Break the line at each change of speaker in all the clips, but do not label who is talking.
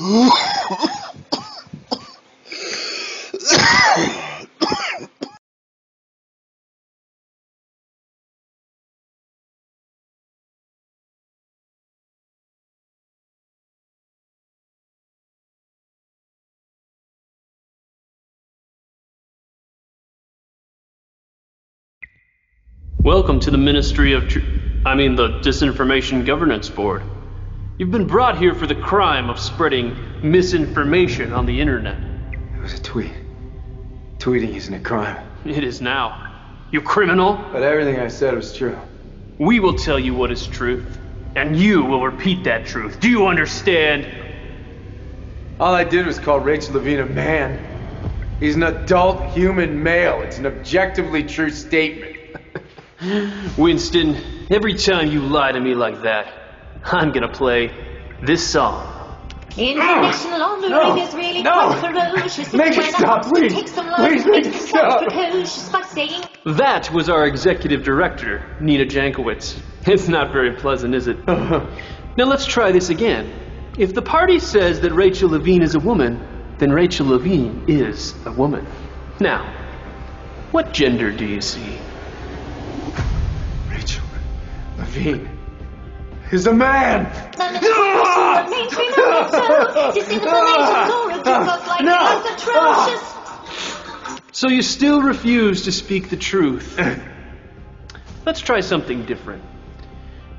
Welcome to the Ministry of the Disinformation Governance Board. You've been brought here for the crime of spreading misinformation on the internet.
It was a tweet. Tweeting isn't a crime.
It is now. You criminal!
But everything I said was true.
We will tell you what is truth, and you will repeat that truth. Do you understand?
All I did was call Rachel Levine a man. He's an adult human male. It's an objectively true statement.
Winston, every time you lie to me like that, I'm gonna play this song.
International laundering is really quite ferocious.
Make it stop, please. Please make it stop.
That was our executive director, Nina Jankowicz. It's not very pleasant, is it? Now let's try this again. If the party says that Rachel Levine is a woman, then Rachel Levine is a woman. Now, what gender do you see?
Rachel Levine is a man!
So you still refuse to speak the truth. Let's try something different.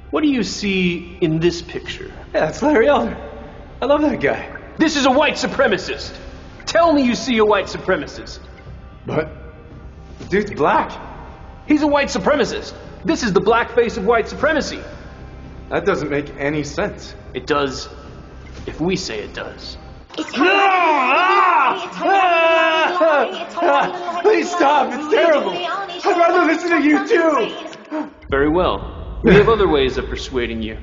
What do you see in this picture?
Yeah, it's Larry Elder. I love that guy.
This is a white supremacist. Tell me you see a white supremacist.
But the dude's black.
He's a white supremacist. This is the black face of white supremacy.
That doesn't make any sense.
It does, if we say it does.
Please stop, it's terrible. I'd rather listen to you too.
Very well. We have other ways of persuading you.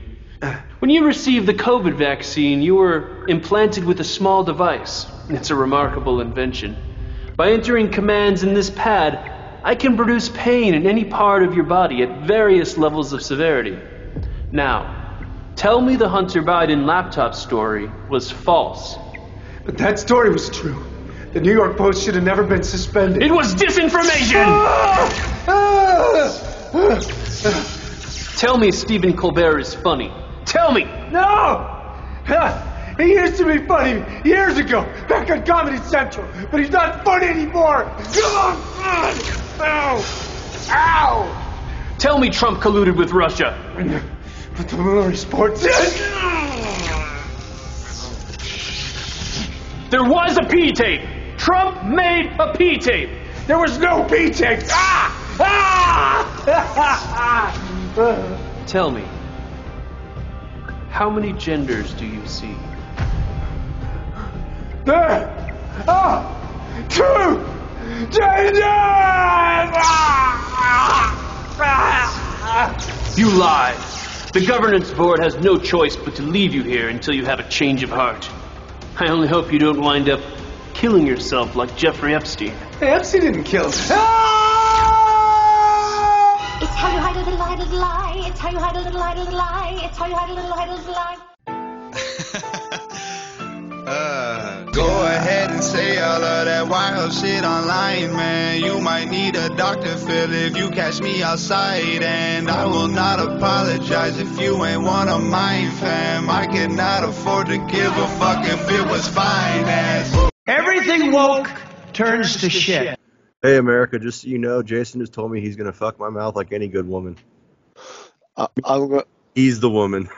When you received the COVID vaccine, you were implanted with a small device. It's a remarkable invention. By entering commands in this pad, I can produce pain in any part of your body at various levels of severity. Now, tell me the Hunter Biden laptop story was false.
But that story was true. The New York Post should have never been suspended.
It was disinformation! Tell me Stephen Colbert is funny. Tell me!
No! He used to be funny years ago, back on Comedy Central, but he's not funny anymore! Ow! Ow!
Tell me Trump colluded with Russia.
But the Manor sports.
There was a P-tape. Trump made a P-tape.
There was no P-tape.
Tell me, how many genders do you see?
There are 2 genders!
You lie. The governance board has no choice but to leave you here until you have a change of heart. I only hope you don't wind up killing yourself like Jeffrey Epstein.
Hey, Epstein didn't kill him.
It's how you hide a little lie. It's how you hide a little lie. It's how you hide a little lie.
Go ahead and say all of that wild shit online, man. You might need a Dr. Phil if you catch me outside. And I will not apologize if you ain't one of mine, fam. I cannot afford to give a fuck if it was finance.
Everything woke turns to shit.
Hey, America, just so you know, Jason just told me he's going to fuck my mouth like any good woman. He's the woman.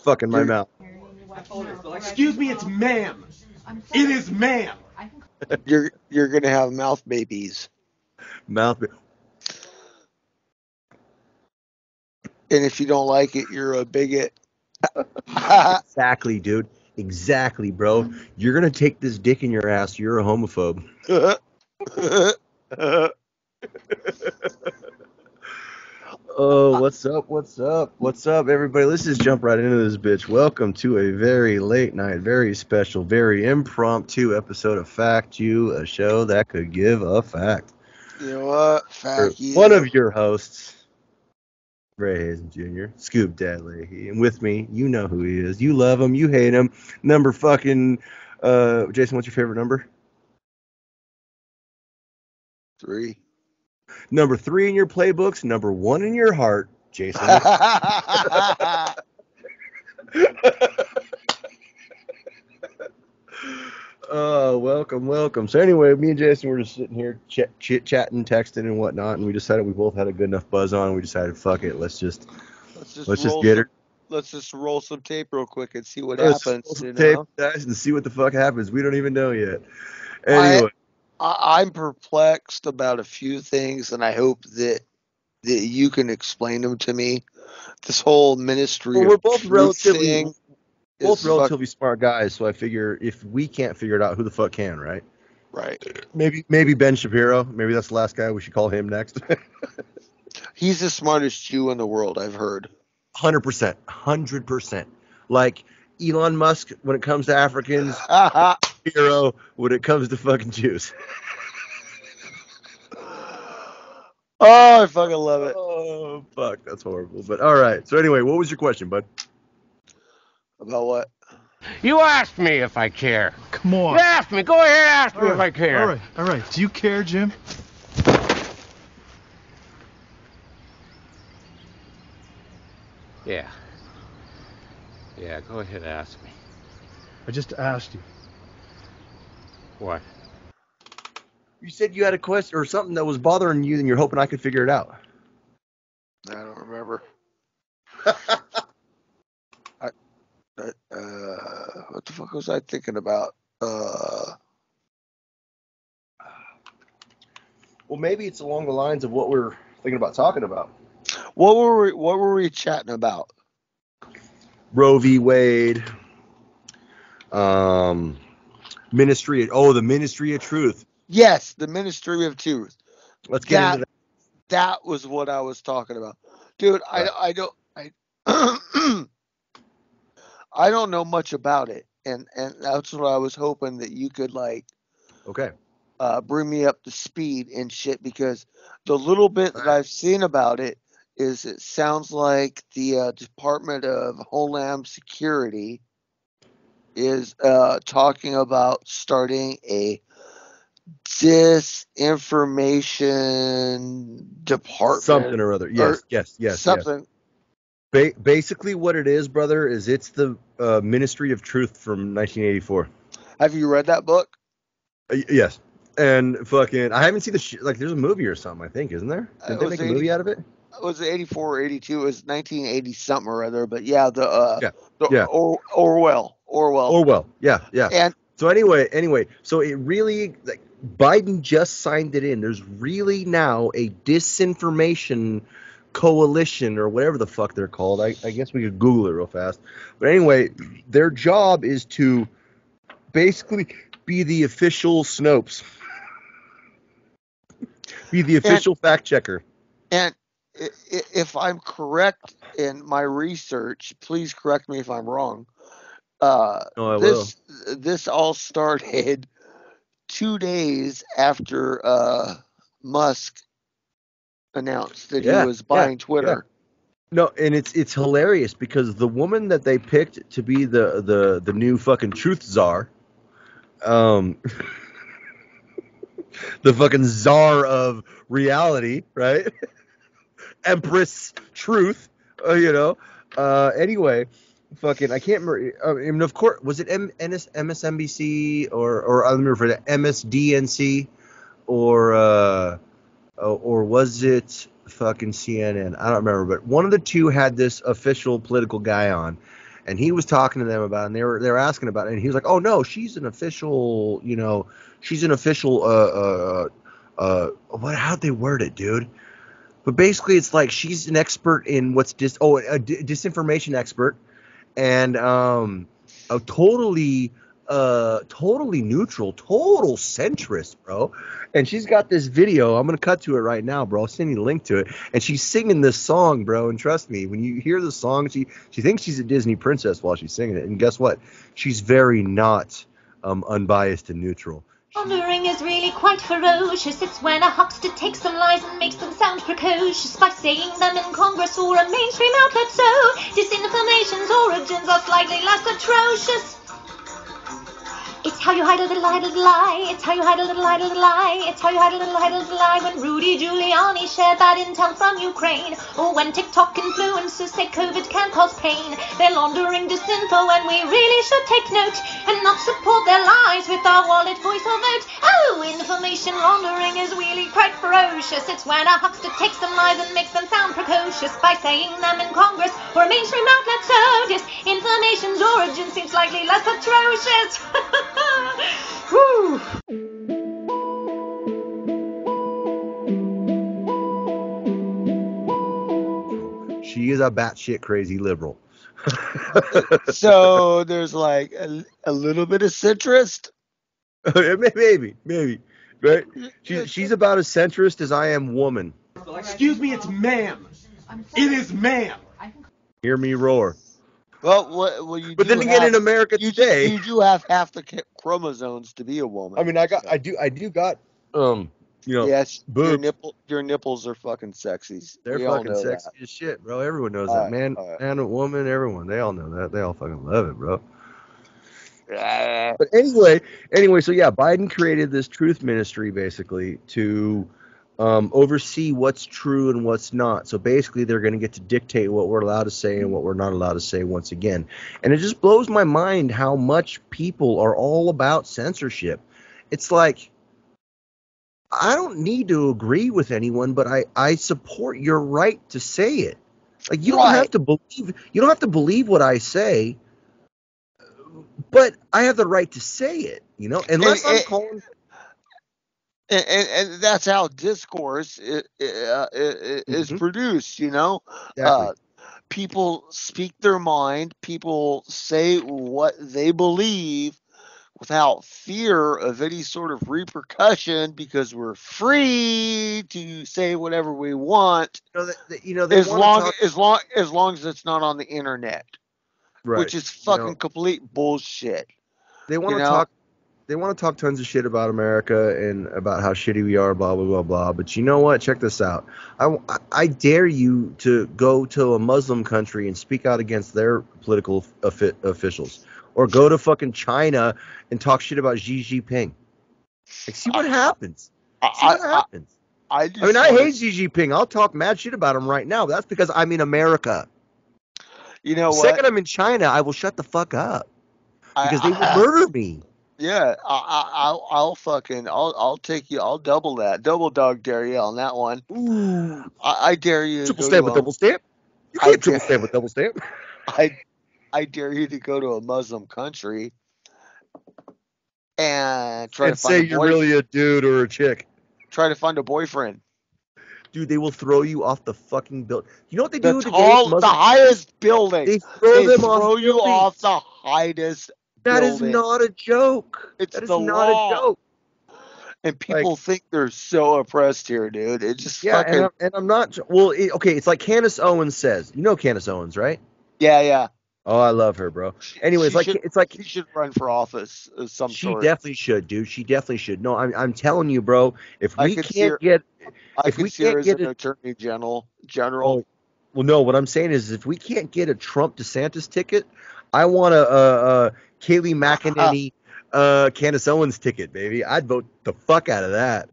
Fucking my mouth.
Excuse me, it's ma'am. It is ma'am.
You're gonna have mouth babies.
Mouth.
And if you don't like it, you're a bigot.
Exactly, dude. Exactly, bro. You're gonna take this dick in your ass. You're a homophobe. Oh, what's up? What's up? What's up, everybody? Let's just jump right into this bitch. Welcome to a very late night, very special, very impromptu episode of FactYou, a show that could give a fact.
You know what? FactYou.
One of your hosts, Ray Hazen Jr., Scoop Dad Leahy. And with me, you know who he is. You love him. You hate him. Number fucking... Jason, what's your favorite number?
3.
Number 3 in your playbooks. Number 1 in your heart. Jason. Oh, welcome. So anyway, me and Jason were just sitting here chit-chatting, texting and whatnot, and we decided we both had a good enough buzz on. We decided, fuck it, let's just get her.
Let's just roll some tape real quick and see what
Let's
happens.
roll some tape, guys, and see what the fuck happens. We don't even know yet. Anyway,
I'm perplexed about a few things, and I hope that you can explain them to me. This whole ministry
we're
of
both
truth
relatively
thing.
Relatively smart guys, so I figure if we can't figure it out, who the fuck can, right?
Right.
Maybe Ben Shapiro. Maybe that's the last guy. We should call him next.
He's the smartest Jew in the world, I've heard.
100%. Like Elon Musk when it comes to Africans, Shapiro when it comes to fucking Jews.
Oh, I fucking love it.
Oh, fuck, that's horrible. But all right. So anyway, what was your question, bud?
About what?
You asked me if I care.
Come on.
You asked me. Go ahead and ask me if I care.
All right. Do you care, Jim?
Yeah. Yeah, go ahead and ask me.
I just asked you.
What?
You said you had a question or something that was bothering you, and you're hoping I could figure it out.
I don't remember. What the fuck was I thinking about?
Well, maybe it's along the lines of what we're thinking about talking about.
What were we chatting about?
Roe v. Wade. Ministry of Truth.
Yes, the Ministry of Truth.
Let's get into that.
That was what I was talking about, dude.
Right.
I don't know much about it, and that's what I was hoping that you could bring me up to speed and shit, because the little bit that I've seen about it is it sounds like the Department of Homeland Security is talking about starting a disinformation department.
Something or other. Yes.
Something.
Basically what it is, brother, is it's the Ministry of Truth from 1984.
Have you read that book?
Yes. And fucking, I haven't seen there's a movie or something, I think, isn't there? Did they make a movie out of it?
It was 84 or 82. It was 1980 something or other. But yeah, Orwell.
Yeah.
And
so anyway, so it really, Biden just signed it in. There's really now a disinformation coalition or whatever the fuck they're called. I guess we could Google it real fast. But anyway, their job is to basically be the official Snopes. Be the official fact checker.
And if I'm correct in my research, please correct me if I'm wrong. This all started 2 days after Musk announced that he was buying Twitter.
No, and it's hilarious because the woman that they picked to be the new fucking truth czar, the fucking czar of reality, right? Empress Truth, anyway, fucking, I can't remember. I mean, of course, was it MSNBC or I don't remember the MSDNC or was it fucking CNN? I don't remember, but one of the two had this official political guy on, and he was talking to them about it, and they were asking about it, and he was like, "Oh no, she's an official, how'd they word it, dude?" But basically, it's like she's an expert in what's a disinformation expert, and a totally neutral, total centrist, bro. And she's got this video. I'm gonna cut to it right now, bro. I'll send you the link to it. And she's singing this song, bro. And trust me, when you hear the song, she thinks she's a Disney princess while she's singing it. And guess what? She's very not unbiased and neutral.
Laundering is really quite ferocious. It's when a huckster takes some lies and makes them sound precocious by saying them in Congress or a mainstream outlet. So disinformation's origins are slightly less atrocious. It's how you hide a little lie, little lie. It's how you hide a little lie, little lie. It's how you hide a little lie, little lie. When Rudy Giuliani shared bad intel from Ukraine, or when TikTok influencers say COVID can cause pain, they're laundering disinfo and we really should take note and not support their lies with our wallet, voice, or vote. Oh, information laundering is really quite ferocious. It's when a huckster takes some lies and makes them sound precocious by saying them in Congress or a mainstream outlet. So disinformation's origin seems slightly less atrocious. Woo!
She is a batshit crazy liberal.
So there's like a little bit of centrist.
maybe, right? She's about as centrist as I am woman.
Excuse me, it's ma'am. It is ma'am.
Hear me roar.
Well, you.
But
do
then again,
have,
in America today,
you do have half the chromosomes to be a woman.
I mean, I do got,
yes,
boobs.
your nipples are fucking sexy.
They're
we all
fucking
know
sexy
that.
as shit, bro. Everyone knows
All
that.
right,
Man,
all right.
man, woman, everyone. They all know that. They all fucking love it, bro.
Yeah.
But anyway, so yeah, Biden created this truth ministry basically to oversee what's true and what's not. So basically, they're going to get to dictate what we're allowed to say and what we're not allowed to say once again. And it just blows my mind how much people are all about censorship. It's like, I don't need to agree with anyone, but I support your right to say it. Like, you don't have to believe what I say, but I have the right to say it, unless I'm calling.
And that's how discourse is produced,
Exactly.
People speak their mind, people say what they believe without fear of any sort of repercussion because we're free to say whatever we want, as long as it's not on the internet,
Right.
which is fucking complete bullshit.
They want to talk. They want to talk tons of shit about America and about how shitty we are, blah, blah, blah, blah. But you know what? Check this out. I dare you to go to a Muslim country and speak out against their political officials. Or go to fucking China and talk shit about Xi Jinping. Like, see what happens. I hate Xi Jinping. I'll talk mad shit about him right now. But that's because I'm in America.
You know what?
The second I'm in China, I will shut the fuck up. Because they will murder me.
Yeah, I'll take you. I'll double dog dare you on that one.
Ooh.
I dare you.
Triple stamp with double stamp. You can't triple stamp with double stamp.
I dare you to go to a Muslim country and try to find
say you're really a dude or a chick.
Try to find a boyfriend.
Dude, they will throw you off the fucking building. You know what they do?
The highest building.
They throw
you off the highest.
That is not a joke.
It's
not a joke.
And people think they're so oppressed here, dude. It just fucking.
And I'm not. Well, it's like Candace Owens says. You know Candace Owens, right?
Yeah.
Oh, I love her, bro. Anyway,
she should run for office of some sort.
She definitely should, dude. She definitely should. No, I'm telling you, bro. If we can't get
an attorney general.
Well, no. What I'm saying is, if we can't get a Trump DeSantis ticket, I want a Kayleigh McEnany, Candace Owens ticket, baby. I'd vote the fuck out of that.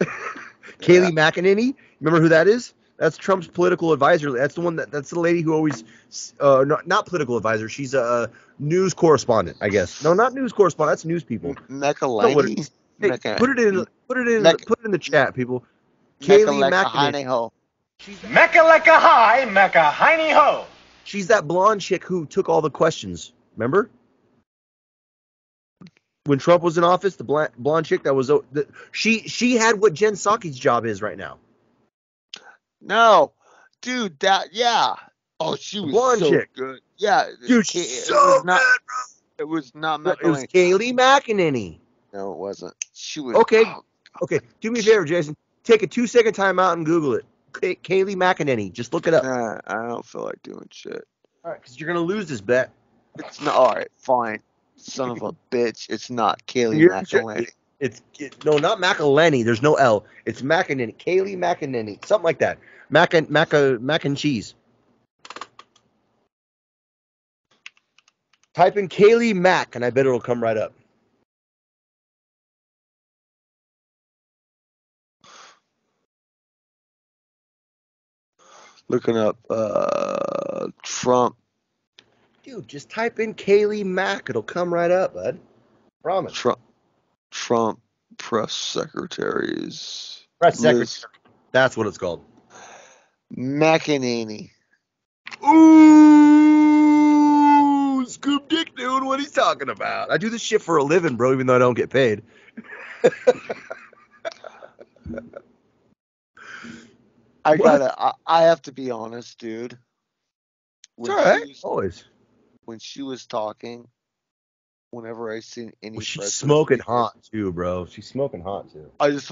Kayleigh McEnany, remember who that is? That's Trump's political advisor. That's the one that's the lady who always, not political advisor. She's a news correspondent, I guess. No, not news correspondent. That's news people.
McElhaney.
Put it in the chat, people. Kayleigh McEnany.
Mecca-lecca-hi-mecca-hiney-ho.
She's that blonde chick who took all the questions. Remember? When Trump was in office, the blonde chick that was she had what Jen Psaki's job is right now.
No, dude, Oh, she was
blonde
so
chick.
good. Yeah,
dude, she's so good, bro.
It was not.
No, it was Kayleigh McEnany.
No, it wasn't. She was
okay. Okay, do me a favor, Jason. Take a 2-second time out and Google it. Kayleigh McEnany. Just look it up.
Nah, I don't feel like doing shit.
All right, because you're gonna lose this bet.
It's not all right. Fine. Son of a bitch. It's not Kayleigh McEnany.
No, not McElhenney. There's no L. It's McEnany. Kaylee McEnany. Something like that. Mac and cheese. Type in Kaylee Mac, and I bet it'll come right up.
Looking up Trump.
Dude, just type in Kaylee Mac. It'll come right up, bud. Promise.
Trump press secretaries.
Press secretary. That's what it's called.
McEnany.
Ooh, Scoop Dick doing what he's talking about. I do this shit for a living, bro, even though I don't get paid.
I have to be honest, dude.
It's all right. Always.
When she was talking, whenever I seen any,
she's smoking hot too, bro. She's smoking hot too.
I was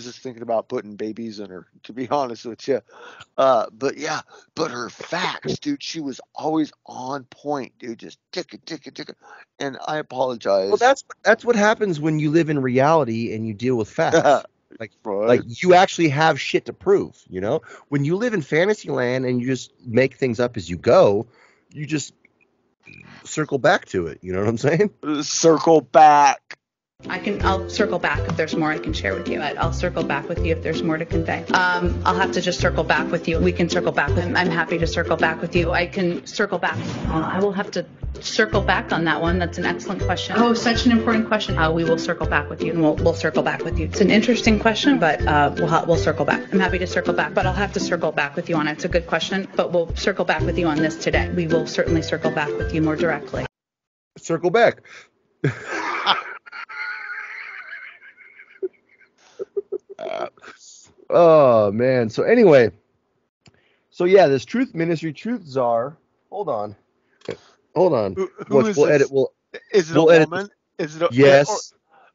just thinking about putting babies in her, to be honest with you. But her facts, dude, she was always on point, dude. Just tick it. And I apologize.
Well, that's what happens when you live in reality and you deal with facts. Like you actually have shit to prove, you know? When you live in fantasy land and you just make things up as you go, you just circle back to it. You know what I'm saying?
Circle back.
I'll circle back if there's more I can share with you. I'll circle back with you if there's more to convey. I'll have to just circle back with you. We can circle back. I'm happy to circle back with you. I can circle back. I will have to circle back on that one. That's an excellent question. Oh, such an important question. We will circle back with you, and we'll circle back with you. It's an interesting question, but we'll circle back. I'm happy to circle back, but I'll have to circle back with you on it. It's a good question, but we'll circle back with you on this today. We will certainly circle back with you more directly.
Circle back. Oh man. So anyway, this Truth Ministry, Truth Czar. Hold on.
Who is this? Is it a woman? Is it a
yes?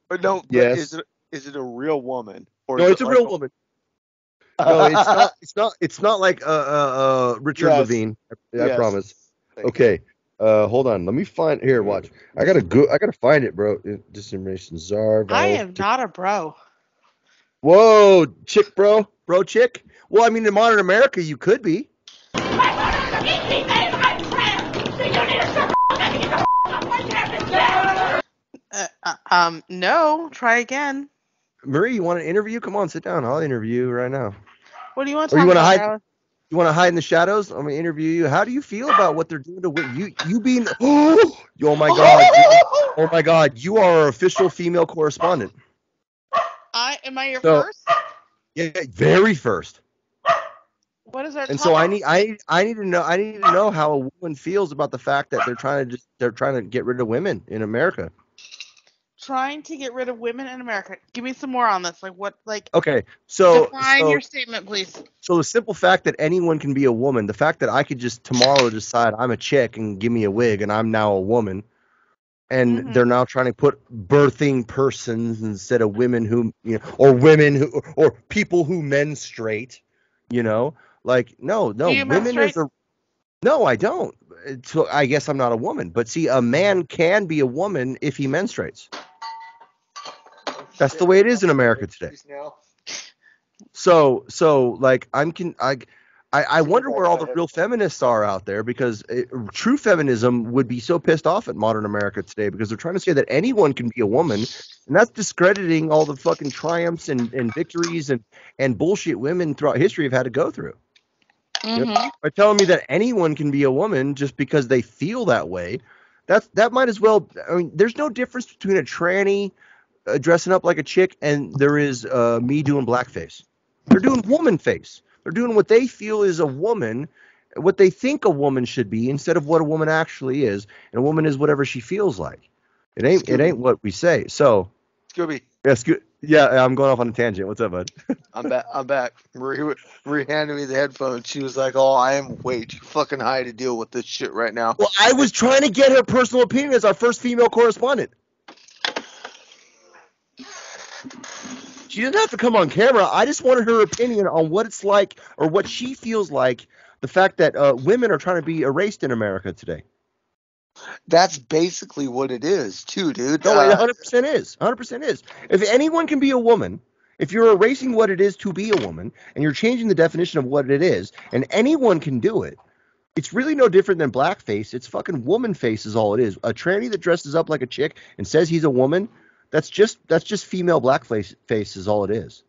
Or no?
Yes.
Is it a real woman?
Or no, it's a real woman. No, it's not. It's not like Richard Levine. I promise. Okay. Hold on. Let me find here. Watch. I gotta find it, bro. Disinformation czar.
I am not a bro.
Whoa, chick, bro, chick. Well, I mean, in modern America, you could be.
No. Try again.
Marie, you want an interview? Come on, sit down. I'll interview you right now.
What do you want to talk about?
Hide? You want to hide in the shadows? I'm gonna interview you. How do you feel about what they're doing to you being? Oh my god! Oh my god! You are our official female correspondent.
Am I your first?
Yeah, very first.
What is our?
And so I need to know how a woman feels about the fact that they're trying to get rid of women in America.
Trying to get rid of women in America. Give me some more on this.
Okay, so
define your statement, please.
So the simple fact that anyone can be a woman, the fact that I could just tomorrow decide I'm a chick and give me a wig and I'm now a woman. And they're now trying to put birthing persons instead of women who, or women who, or people who menstruate, no, women is no, I don't. So I guess I'm not a woman, but see, a man can be a woman if he menstruates. That's the way it is in America today. So I wonder where all the real feminists are out there, because true feminism would be so pissed off at modern America today because they're trying to say that anyone can be a woman, and that's discrediting all the fucking triumphs and victories and bullshit women throughout history have had to go through. By telling me that anyone can be a woman just because they feel that way, that might as well. I mean, there's no difference between a tranny dressing up like a chick and there is me doing blackface. They're doing woman face. They're doing what they feel is a woman, what they think a woman should be, instead of what a woman actually is. And a woman is whatever she feels like. It ain't what we say. So,
Scooby.
Yeah, I'm going off on a tangent. What's up, bud?
I'm back. Marie handed me the headphones. She was like, "Oh, I am way too fucking high to deal with this shit right now."
Well, I was trying to get her personal opinion as our first female correspondent. She doesn't have to come on camera. I just wanted her opinion on what it's like, or what she feels like, the fact that women are trying to be erased in America today.
That's basically what it is, too, dude.
No, it 100% is. 100% is. If anyone can be a woman, if you're erasing what it is to be a woman, and you're changing the definition of what it is, and anyone can do it, it's really no different than blackface. It's fucking woman face is all it is. A tranny that dresses up like a chick and says he's a woman, that's just female blackface face is all it is.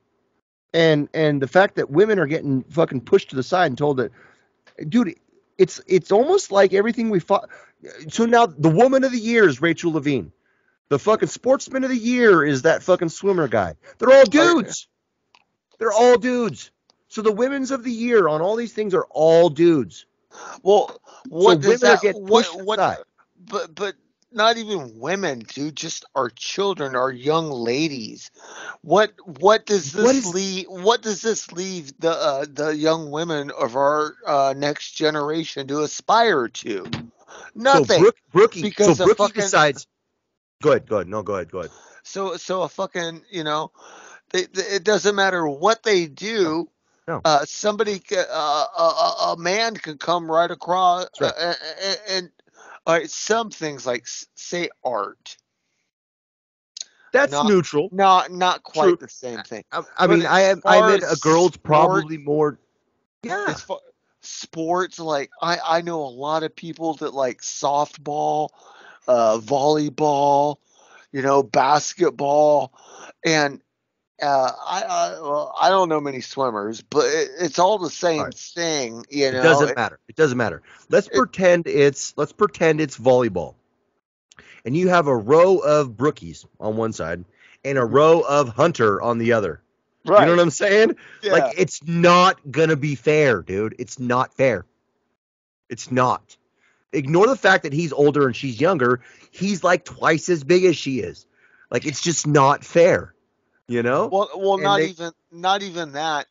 And the fact that women are getting fucking pushed to the side and told that, dude, it's almost like everything we fought. So now the woman of the year is Rachel Levine. The fucking sportsman of the year is that fucking swimmer guy. They're all dudes. They're all dudes. So the women's of the year on all these things are all dudes.
Well, what
so
does that?
What?
But not even women, dude. Just our children, our young ladies. What does this leave? What does this leave the young women of our next generation to aspire to? Nothing.
So Brookie
decides.
Go ahead. No, go ahead.
So a fucking, it doesn't matter what they do.
No.
Somebody, a man can come right across, and all right, some things like say art.
That's neutral.
Not quite the same thing.
I mean, I admit a girl's probably more. Yeah.
As far sports, like I know a lot of people that like softball, volleyball, basketball, and I don't know many swimmers, but it's all the same thing. It
doesn't matter. It doesn't matter. Let's pretend it's volleyball, and you have a row of brookies on one side and a row of hunter on the other. Right. You know what I'm saying?
Yeah.
Like, it's not gonna be fair, dude. It's not fair. It's not. Ignore the fact that he's older and she's younger. He's like twice as big as she is. Like, it's just not fair.
Well, not even that.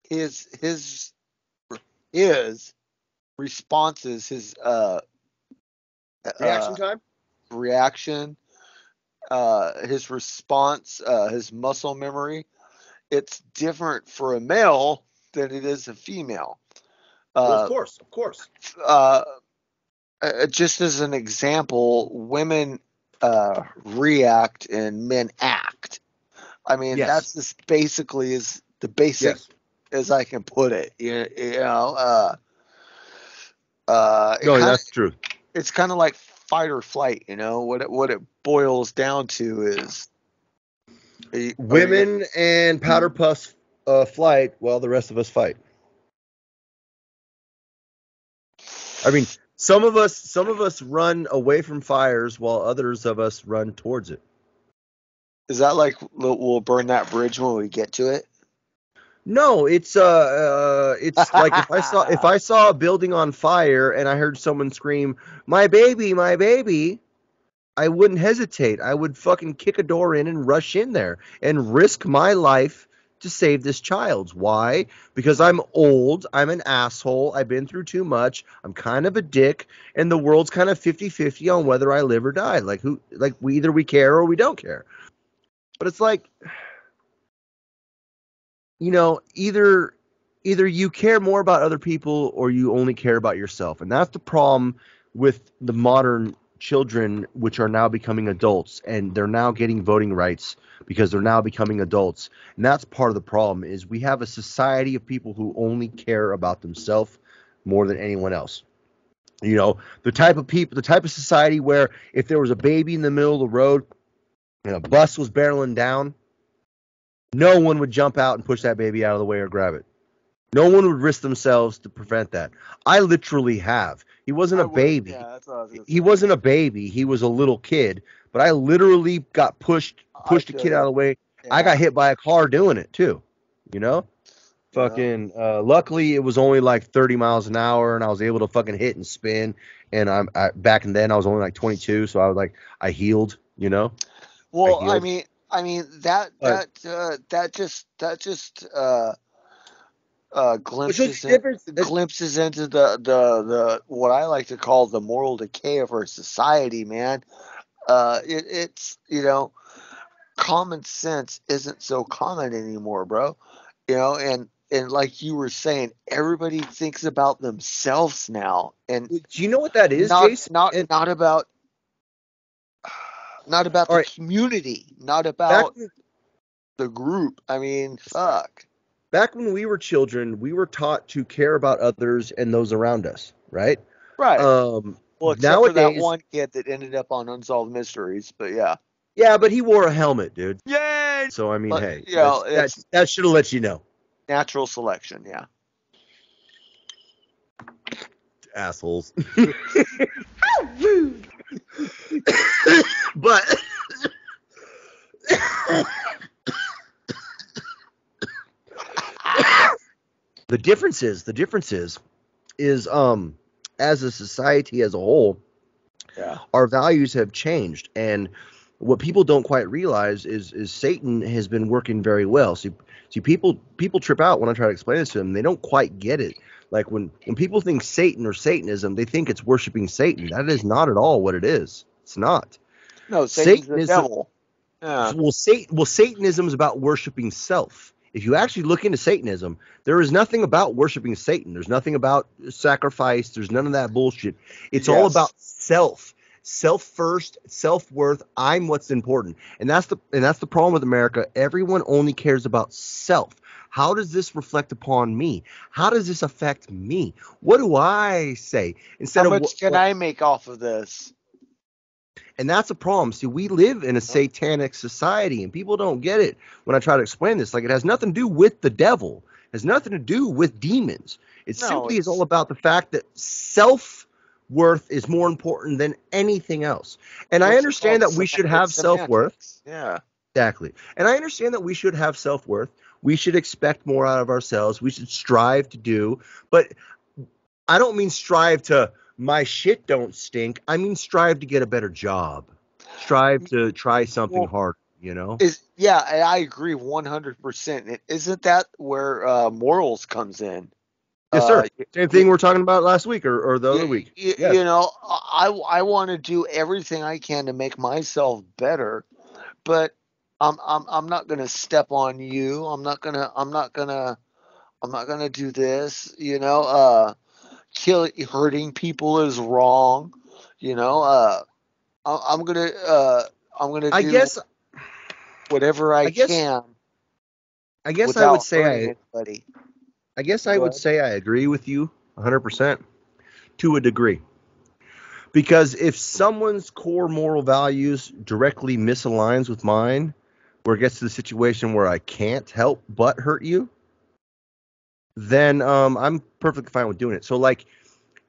His responses, his
reaction time,
his response, his muscle memory, it's different for a male than it is a female.
Of course.
Just as an example, women react and men act. I mean, that's just basically is the basic as I can put it.
That's true.
It's kind of like fight or flight. What it boils down to is
women and powder puffs flight while the rest of us fight. I mean, some of us run away from fires while others of us run towards it.
Is that like we'll burn that bridge when we get to it?
No, it's like if I saw a building on fire and I heard someone scream, "My baby," I wouldn't hesitate. I would fucking kick a door in and rush in there and risk my life to save this child's. Why? Because I'm old, I'm an asshole, I've been through too much, I'm kind of a dick, and the world's kind of 50-50 on whether I live or die. We care or we don't care. But it's like, either you care more about other people or you only care about yourself. And that's the problem with the modern children, which are now becoming adults, and they're now getting voting rights because they're now becoming adults. And that's part of the problem, is we have a society of people who only care about themselves more than anyone else. The type of society where if there was a baby in the middle of the road and a bus was barreling down, no one would jump out and push that baby out of the way or grab it. No one would risk themselves to prevent that. I literally have. He wasn't a baby. He wasn't a baby. He was a little kid. But I literally got pushed a kid out of the way. Yeah. I got hit by a car doing it too. Fucking. Luckily, it was only like 30 miles an hour, and I was able to fucking hit and spin. And back then I was only like 22, so I healed.
Well, I mean that just glimpses into the what I like to call the moral decay of our society, man. It's common sense isn't so common anymore, bro. And and like you were saying, everybody thinks about themselves now, and
Do you know what that is,
not
Jason?
not
And,
not about
all
the
right,
community, not
back
about the group. I mean, fuck.
back when we were children, we were taught to care about others and those around us, right?
Right. Well, except for that
Nowadays,
one kid that ended up on Unsolved Mysteries, but yeah.
yeah, but he wore a helmet, dude.
Yay!
So I mean,
But,
hey,
you know, it's
that should have let you know,
natural selection, yeah.
assholes.
How rude!
But the difference is as a society as a whole,
Yeah.
our values have changed, and what people don't quite realize is Satan has been working very well. See, people trip out when I try to explain this to them. They don't quite get it. Like when people think Satan or Satanism, they think it's worshiping Satan. That is not at all what it is. It's not.
No, Satan's the devil. Yeah.
Well, Satanism is about worshiping self. If you actually look into Satanism, there is nothing about worshiping Satan. There's nothing about sacrifice. There's none of that bullshit. It's all about self first, self-worth. I'm what's important. And that's the problem with America. Everyone only cares about self. How does this reflect upon me? How does this affect me? What do I say?
How much can I make off of this?
And that's a problem. See, we live in a satanic society, and people don't get it when I try to explain this. Like, it has nothing to do with the devil. It has nothing to do with demons. It simply is all about the fact that self-worth is more important than anything else. And I understand that we should have self-worth.
Yeah.
Exactly. And I understand that we should have self-worth. We should expect more out of ourselves. We should strive to do. But I don't mean strive to my shit don't stink. I mean strive to get a better job. Strive to try something hard, you know?
Yeah, and I agree 100%. Isn't that where morals comes in?
Yes, sir. Same thing we're talking about last week or the other week.
You know, I want to do everything I can to make myself better, but I'm not gonna step on you. I'm not gonna do this. You know, hurting people is wrong. You know, I'm gonna do whatever I can.
I guess I would say
anybody.
I guess I would say I agree with you 100% to a degree. Because if someone's core moral values directly misaligns with mine, where it gets to the situation where I can't help but hurt you, then I'm perfectly fine with doing it. So, like,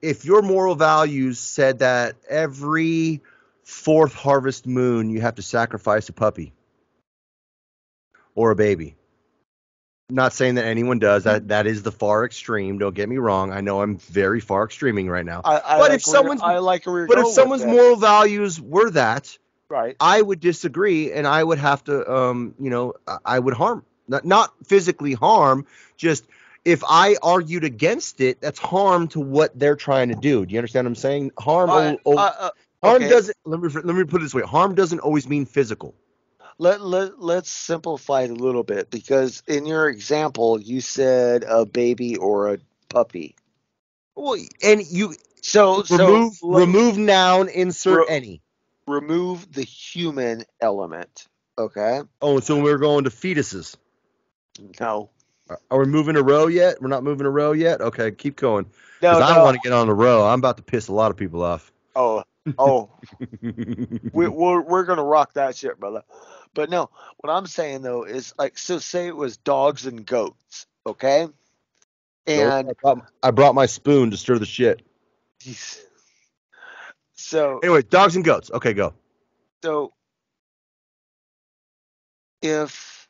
if your moral values said that every fourth harvest moon you have to sacrifice a puppy or a baby, not saying that anyone does. That is the far extreme. Don't get me wrong. I know I'm very far extreming right now. But if someone's moral values were that,
right,
I would disagree, and I would have to, I would harm, not physically harm, just if I argued against it, that's harm to what they're trying to do. Do you understand what I'm saying? Harm doesn't. Let me put it this way. Harm doesn't always mean physical.
Let's simplify it a little bit, because in your example you said a baby or a puppy.
Well, and you remove noun, insert any.
Remove the human element. Okay.
Oh, so we're going to fetuses.
No.
Are we moving a row yet? We're not moving a row yet? Okay, keep going. Because I want to get on the row. I'm about to piss a lot of people off.
Oh. We're going to rock that shit, brother. But no, what I'm saying, though, is like, so say it was dogs and goats, okay? And
I brought my spoon to stir the shit.
So
anyway, dogs and goats. Okay, go.
So if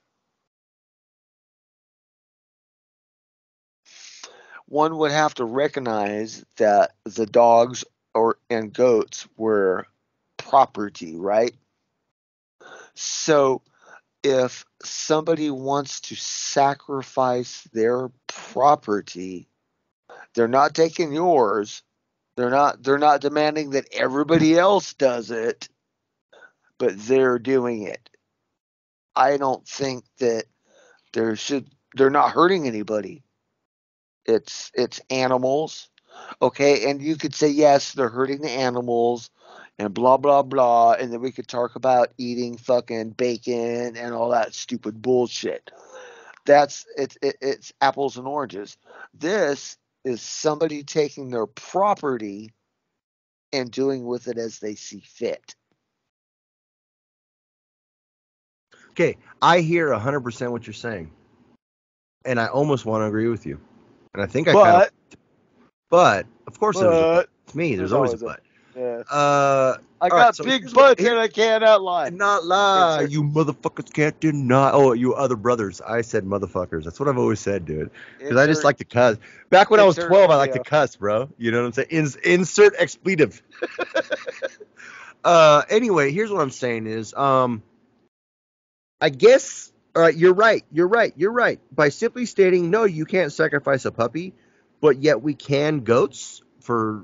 one would have to recognize that the dogs and goats were property, right? So if somebody wants to sacrifice their property, they're not taking yours. They're not demanding that everybody else does it, but they're doing it. I don't think that there should they're not hurting anybody. It's animals, okay? And you could say, yes, they're hurting the animals and blah, blah, blah. And then we could talk about eating fucking bacon and all that stupid bullshit. It's apples and oranges. This is somebody taking their property and doing with it as they see fit.
Okay, I hear 100% what you're saying, and I almost want to agree with you, and I think I kind of. But of course, there's a but. It's me. There's always a but.
Yeah.
I
got big butts and I cannot lie.
Not lie. You motherfuckers can't deny. Oh, you other brothers. I said motherfuckers. That's what I've always said, dude. Because I just like to cuss. Back when I was 12, I liked to cuss, bro. You know what I'm saying? Insert expletive. Anyway, here's what I'm saying is, I guess, all right, you're right. By simply stating, no, you can't sacrifice a puppy, but yet we can goats for,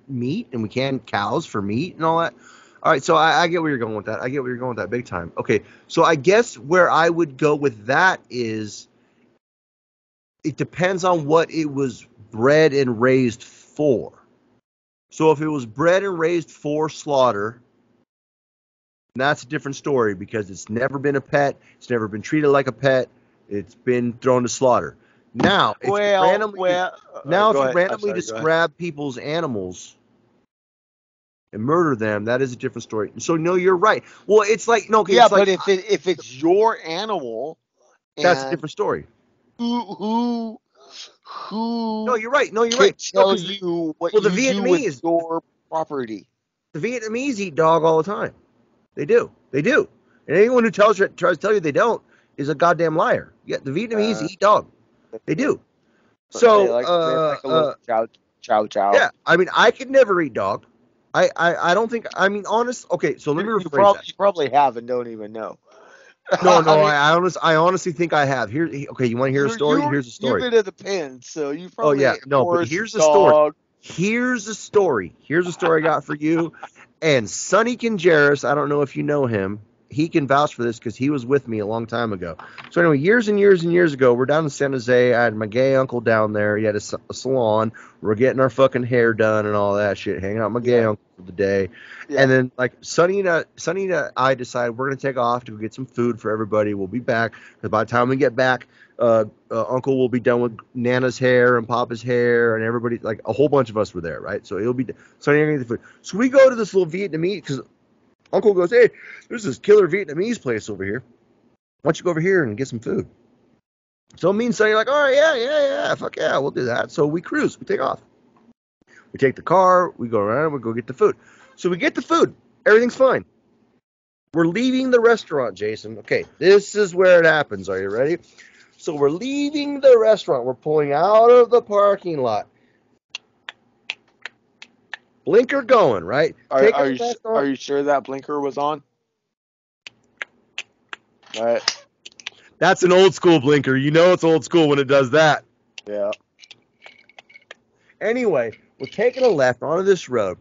meat, and we can cows for meat and all that. All right, so I get where you're going with that. Big time. Okay, so I guess where I would go with that is it depends on what it was bred and raised for. So if it was bred and raised for slaughter, that's a different story because it's never been a pet. It's never been treated like a pet. It's been thrown to slaughter. Now, if you randomly just grab people's animals and murder them, that is a different story. So, no, you're right. Well, it's like no, okay,
yeah,
it's
but
like,
if it's your animal,
that's a different story.
Who?
No, you're right.
Tell you what
the
you do with your property.
The Vietnamese eat dog all the time. They do. And anyone who tries to tell you they don't is a goddamn liar. Yeah, the Vietnamese eat dog. They do. So, chow. Yeah, I mean, I could never eat dog. I don't think. I mean, honest. Okay, so let me rephrase that.
You probably have and don't even know.
No, I honestly think I have. Okay, you want to hear a story? Here's a story.
You've been at the pen, so you probably.
Oh yeah, no, but here's the story. Here's a story I got for you. And Sonny Conjeris, I don't know if you know him. He can vouch for this because he was with me a long time ago. So anyway, years and years ago, we're down in San Jose. I had my gay uncle down there. He had a salon. We're getting our fucking hair done and all that shit. Hanging out with my gay uncle for the day. Yeah. And then like Sonny and I decided we're gonna take off to go get some food for everybody. We'll be back because by the time we get back, Uncle will be done with Nana's hair and Papa's hair and everybody. Like a whole bunch of us were there, right? So it'll be Sonny and I get the food. So we go to this little Vietnamese because Uncle goes, hey, there's this killer Vietnamese place over here. Why don't you go over here and get some food? So me and Sonny are like, all right, yeah, fuck yeah, we'll do that. So we cruise, we take off. We take the car, we go around, we go get the food. So we get the food, everything's fine. We're leaving the restaurant, Jason. Okay, this is where it happens. Are you ready? So we're leaving the restaurant. We're pulling out of the parking lot. Blinker going, right?
Are you sure that blinker was on? All right.
That's an old school blinker. You know it's old school when it does that.
Yeah.
Anyway, we're taking a left onto this road.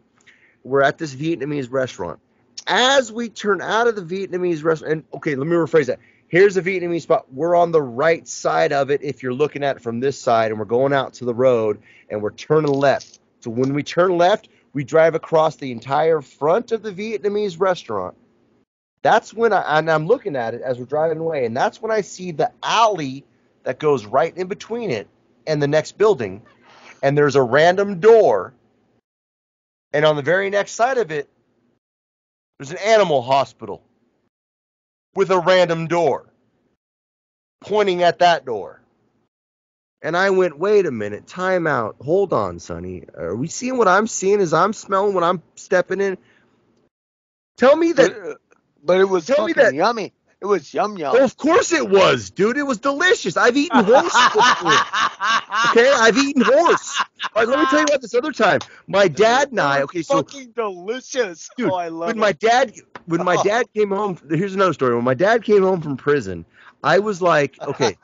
We're at this Vietnamese restaurant. As we turn out of the Vietnamese restaurant, and okay, let me rephrase that. Here's the Vietnamese spot. We're on the right side of it if you're looking at it from this side, and we're going out to the road, and we're turning left. So when we turn left, we drive across the entire front of the Vietnamese restaurant. That's when I'm looking at it as we're driving away, and that's when I see the alley that goes right in between it and the next building, and there's a random door, and on the very next side of it, there's an animal hospital with a random door pointing at that door. And I went, wait a minute, time out. Hold on, Sonny. Are we seeing what I'm seeing as I'm smelling when I'm stepping in? Tell me that.
But it was fucking yummy. It was yum.
Oh, of course it was, dude. It was delicious. I've eaten horse before. Okay, I've eaten horse. All right, let me tell you about this other time. My dad and I. Okay, so
fucking delicious.
Dude,
I love
when my dad came home. Here's another story. When my dad came home from prison, I was like, okay,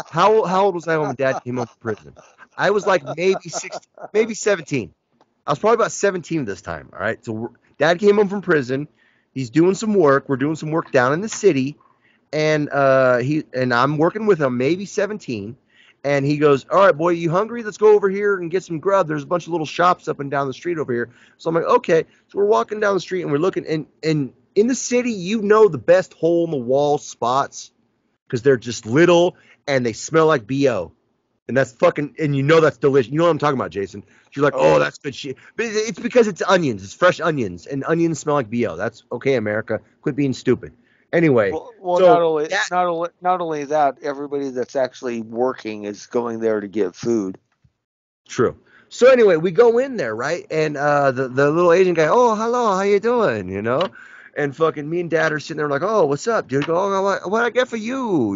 how old was I when my dad came home from prison? I was like maybe 16, maybe 17. I was probably about 17 this time. All right, so Dad came home from prison. He's doing some work. We're doing some work down in the city. and I'm working with him, maybe 17. And he goes, all right, boy, you hungry? Let's go over here and get some grub. There's a bunch of little shops up and down the street over here. So I'm like, okay. So we're walking down the street and we're looking. And in the city, the best hole-in-the-wall spots because they're just little and they smell like BO. And that's fucking, and that's delicious. You know what I'm talking about, Jason. You're like, oh, that's good shit. But it's because it's onions. It's fresh onions. And onions smell like BO. That's okay, America. Quit being stupid. Anyway,
well,
so
not only that, everybody that's actually working is going there to get food.
True. So anyway, we go in there, right? And the little Asian guy, oh, hello, how you doing? And fucking me and Dad are sitting there like, oh, what's up, dude? Go, oh, what I get for you?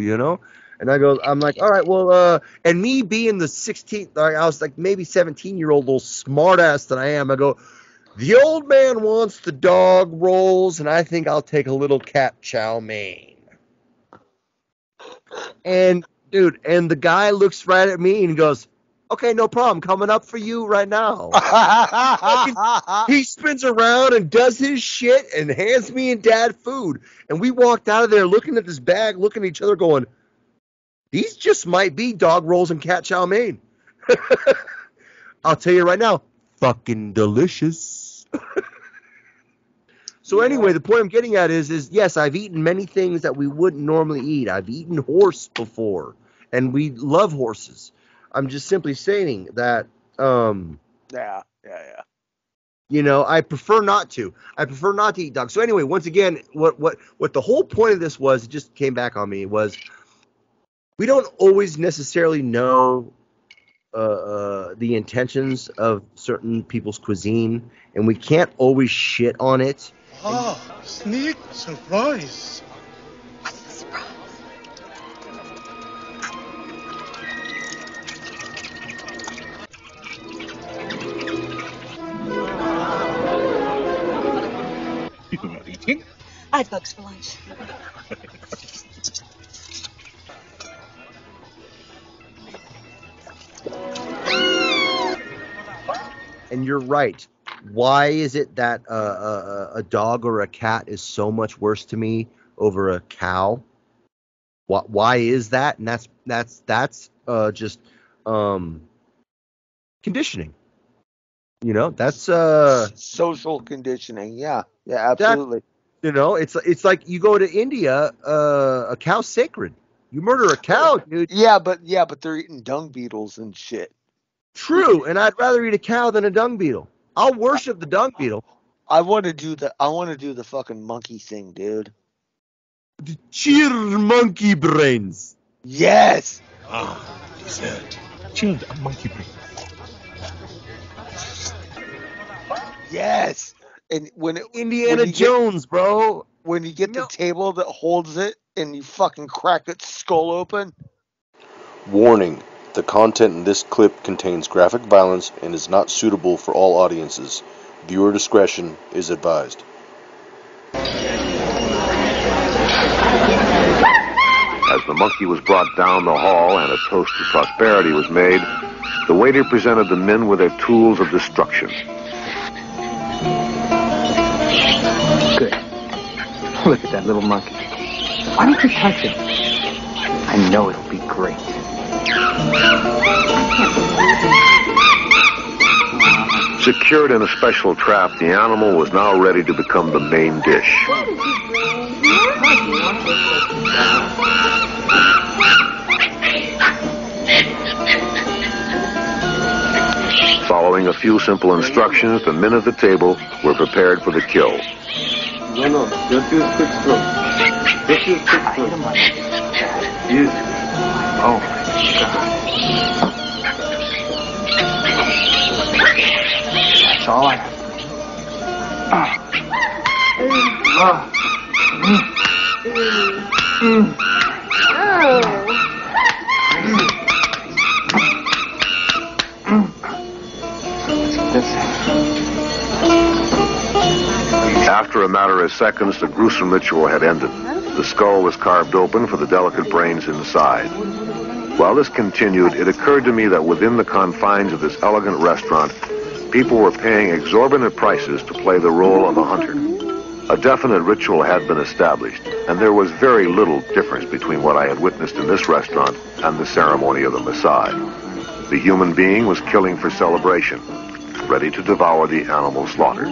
And I'm like, all right, well, and me being the 16th, I was like maybe 17-year-old little smart ass that I am, I go, the old man wants the dog rolls, and I think I'll take a little cat chow mein. And, dude, and the guy looks right at me and goes, okay, no problem, coming up for you right now. He spins around and does his shit and hands me and Dad food. And we walked out of there looking at this bag, looking at each other going, these just might be dog rolls and cat chow mein. I'll tell you right now, fucking delicious. So anyway, the point I'm getting at is yes, I've eaten many things that we wouldn't normally eat. I've eaten horse before, and we love horses. I'm just simply saying that.
Yeah.
I prefer not to. I prefer not to eat dogs. So anyway, once again, what the whole point of this was, it just came back on me, was we don't always necessarily know the intentions of certain people's cuisine, and we can't always shit on it.
Ah, sneak surprise.
What's the surprise?
You are eating?
I had bugs for lunch.
And you're right. Why is it that a dog or a cat is so much worse to me over a cow? Why is that? And that's just conditioning. That's
social conditioning. Yeah, absolutely.
It's like you go to India, a cow's sacred. You murder a cow, dude.
Yeah, but they're eating dung beetles and shit.
True, and I'd rather eat a cow than a dung beetle. I'll worship the dung beetle.
I want to do the fucking monkey thing, dude.
The cheer monkey brains.
Yes.
Dessert. Chilled monkey brain.
Yes. And
Indiana Jones, bro.
When you get the table that holds it and you fucking crack its skull open.
Warning. The content in this clip contains graphic violence and is not suitable for all audiences. Viewer discretion is advised.
As the monkey was brought down the hall and a toast to prosperity was made, the waiter presented the men with their tools of destruction.
Good. Look at that little monkey. Why don't you touch him? I know it'll be great.
Secured in a special trap, the animal was now ready to become the main dish. Following a few simple instructions, the men at the table were prepared for the kill.
No, just use quick stroke. Just use quick stroke. Use.
Oh my God. That's all I have.
After a matter of seconds, the gruesome ritual had ended. The skull was carved open for the delicate brains inside. While this continued, it occurred to me that within the confines of this elegant restaurant, people were paying exorbitant prices to play the role of a hunter. A definite ritual had been established, and there was very little difference between what I had witnessed in this restaurant and the ceremony of the Maasai. The human being was killing for celebration, ready to devour the animal slaughtered.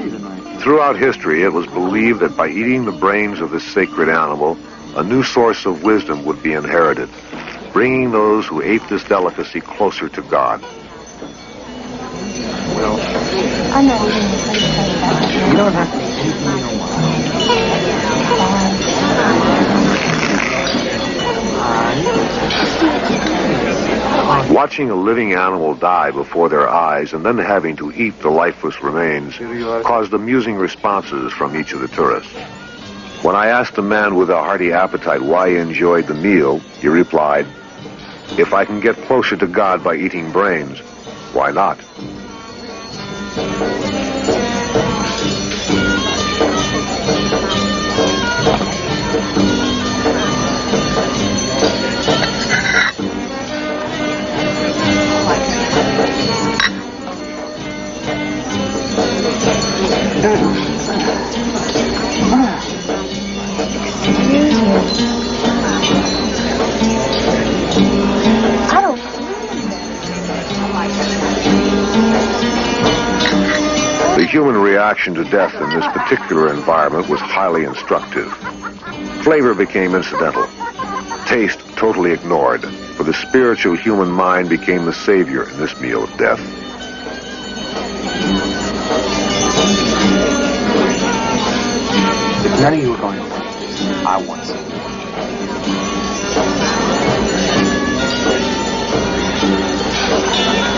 Throughout history, it was believed that by eating the brains of this sacred animal, a new source of wisdom would be inherited, bringing those who ate this delicacy closer to God.
Well, I know. You don't have to eat anything you don't want.
Watching a living animal die before their eyes and then having to eat the lifeless remains caused amusing responses from each of the tourists. When I asked a man with a hearty appetite why he enjoyed the meal, he replied, "If I can get closer to God by eating brains, why not?" The human reaction to death in this particular environment was highly instructive. Flavor became incidental. Taste totally ignored, for the spiritual human mind became the savior in this meal of death.
If none of you are going to play, I want to see.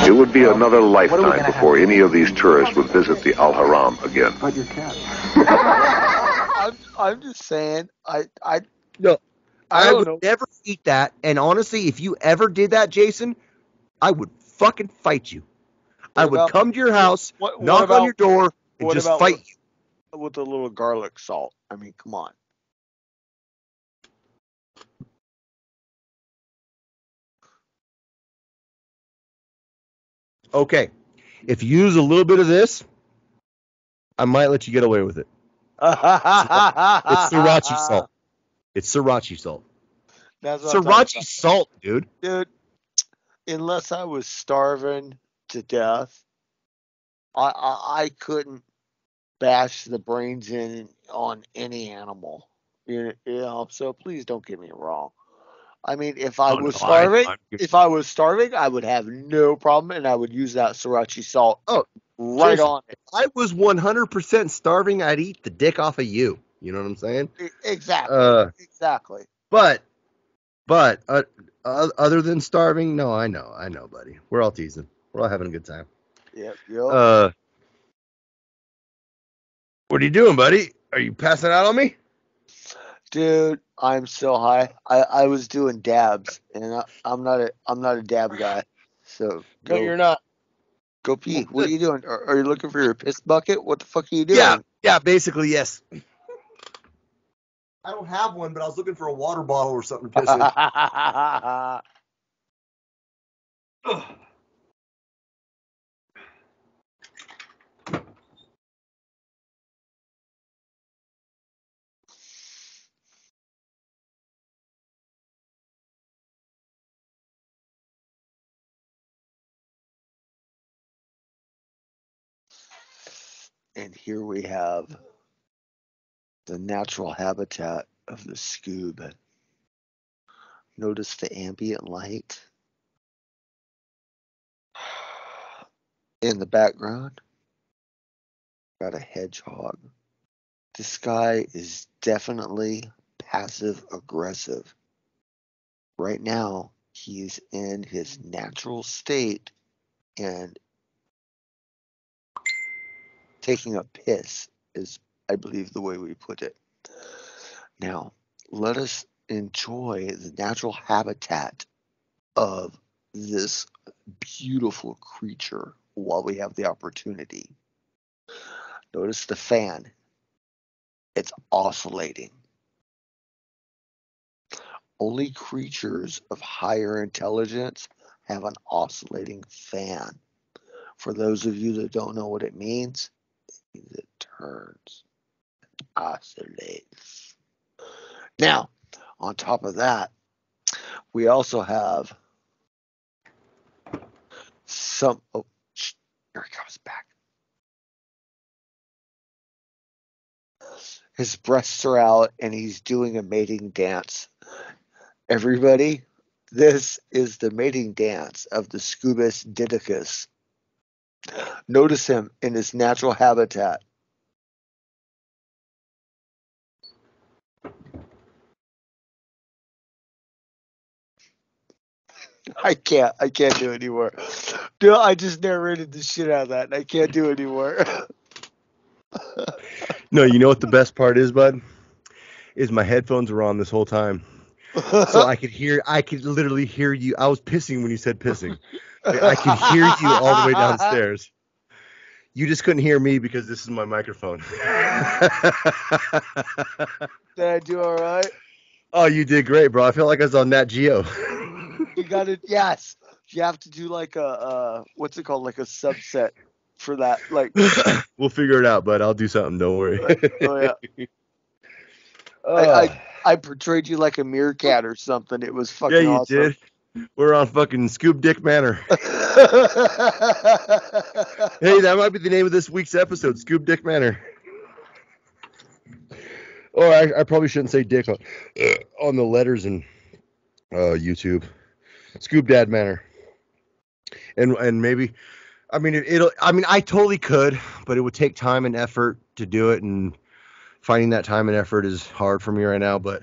It would be another lifetime before any of these tourists would visit the Al Haram again.
But your cat.
I'm just saying. I
would never eat that. And honestly, if you ever did that, Jason, I would fucking fight you. I would come to your house, knock on your door, and just fight you.
With a little garlic salt. I mean, come on.
Okay. If you use a little bit of this, I might let you get away with it. It's sriracha salt. It's sriracha salt.
That's what
Sriracha salt, dude.
Dude, unless I was starving to death, I couldn't bash the brains in on any animal. You know, so please don't get me wrong. I mean, if I was starving, I would have no problem, and I would use that sriracha salt. Right on it.
If I was 100% starving, I'd eat the dick off of you. You know what I'm saying?
Exactly. Exactly.
But other than starving, no, I know, buddy. We're all teasing. We're all having a good time.
Yep.
What are you doing, buddy? Are you passing out on me?
Dude, I'm so high. I was doing dabs, and I'm not a dab guy. So
No, you're not.
Go pee. What are you doing? Are you looking for your piss bucket? What the fuck are you doing?
Yeah, basically, yes. I don't have one, but I was looking for a water bottle or something to piss in.
And here we have the natural habitat of the Scoob. Notice the ambient light in the background. Got a hedgehog. This guy is definitely passive aggressive. Right now, he's in his natural state and taking a piss is, I believe, the way we put it. Now, let us enjoy the natural habitat of this beautiful creature while we have the opportunity. Notice the fan. It's oscillating. Only creatures of higher intelligence have an oscillating fan. For those of you that don't know what it means it turns Oscillates. Now, on top of that, we also have some. Oh, here he comes back. His breasts are out and he's doing a mating dance. Everybody, this is the mating dance of the Scubus didicus. Notice him in his natural habitat. I can't do it anymore. Dude, I just narrated the shit out of that and I can't do it anymore.
No, you know what the best part is, bud? Is my headphones were on this whole time. So I could literally hear you. I was pissing when you said pissing. I could hear you all the way downstairs. You just couldn't hear me because this is my microphone.
Did I do all right?
Oh, you did great, bro. I feel like I was on Nat Geo.
You got it. Yes. You have to do like a, what's it called? Like a subset for that. Like,
we'll figure it out, bud. I'll do something. Don't worry.
oh, yeah. I portrayed you like a meerkat or something. It was fucking awesome.
Yeah, you did. We're on fucking Scoob Dick Manor. Hey, that might be the name of this week's episode, Scoob Dick Manor. Or I probably shouldn't say dick on the letters in YouTube. Scoob Dad Manor. And maybe, I mean, I totally could, but it would take time and effort to do it, and finding that time and effort is hard for me right now, but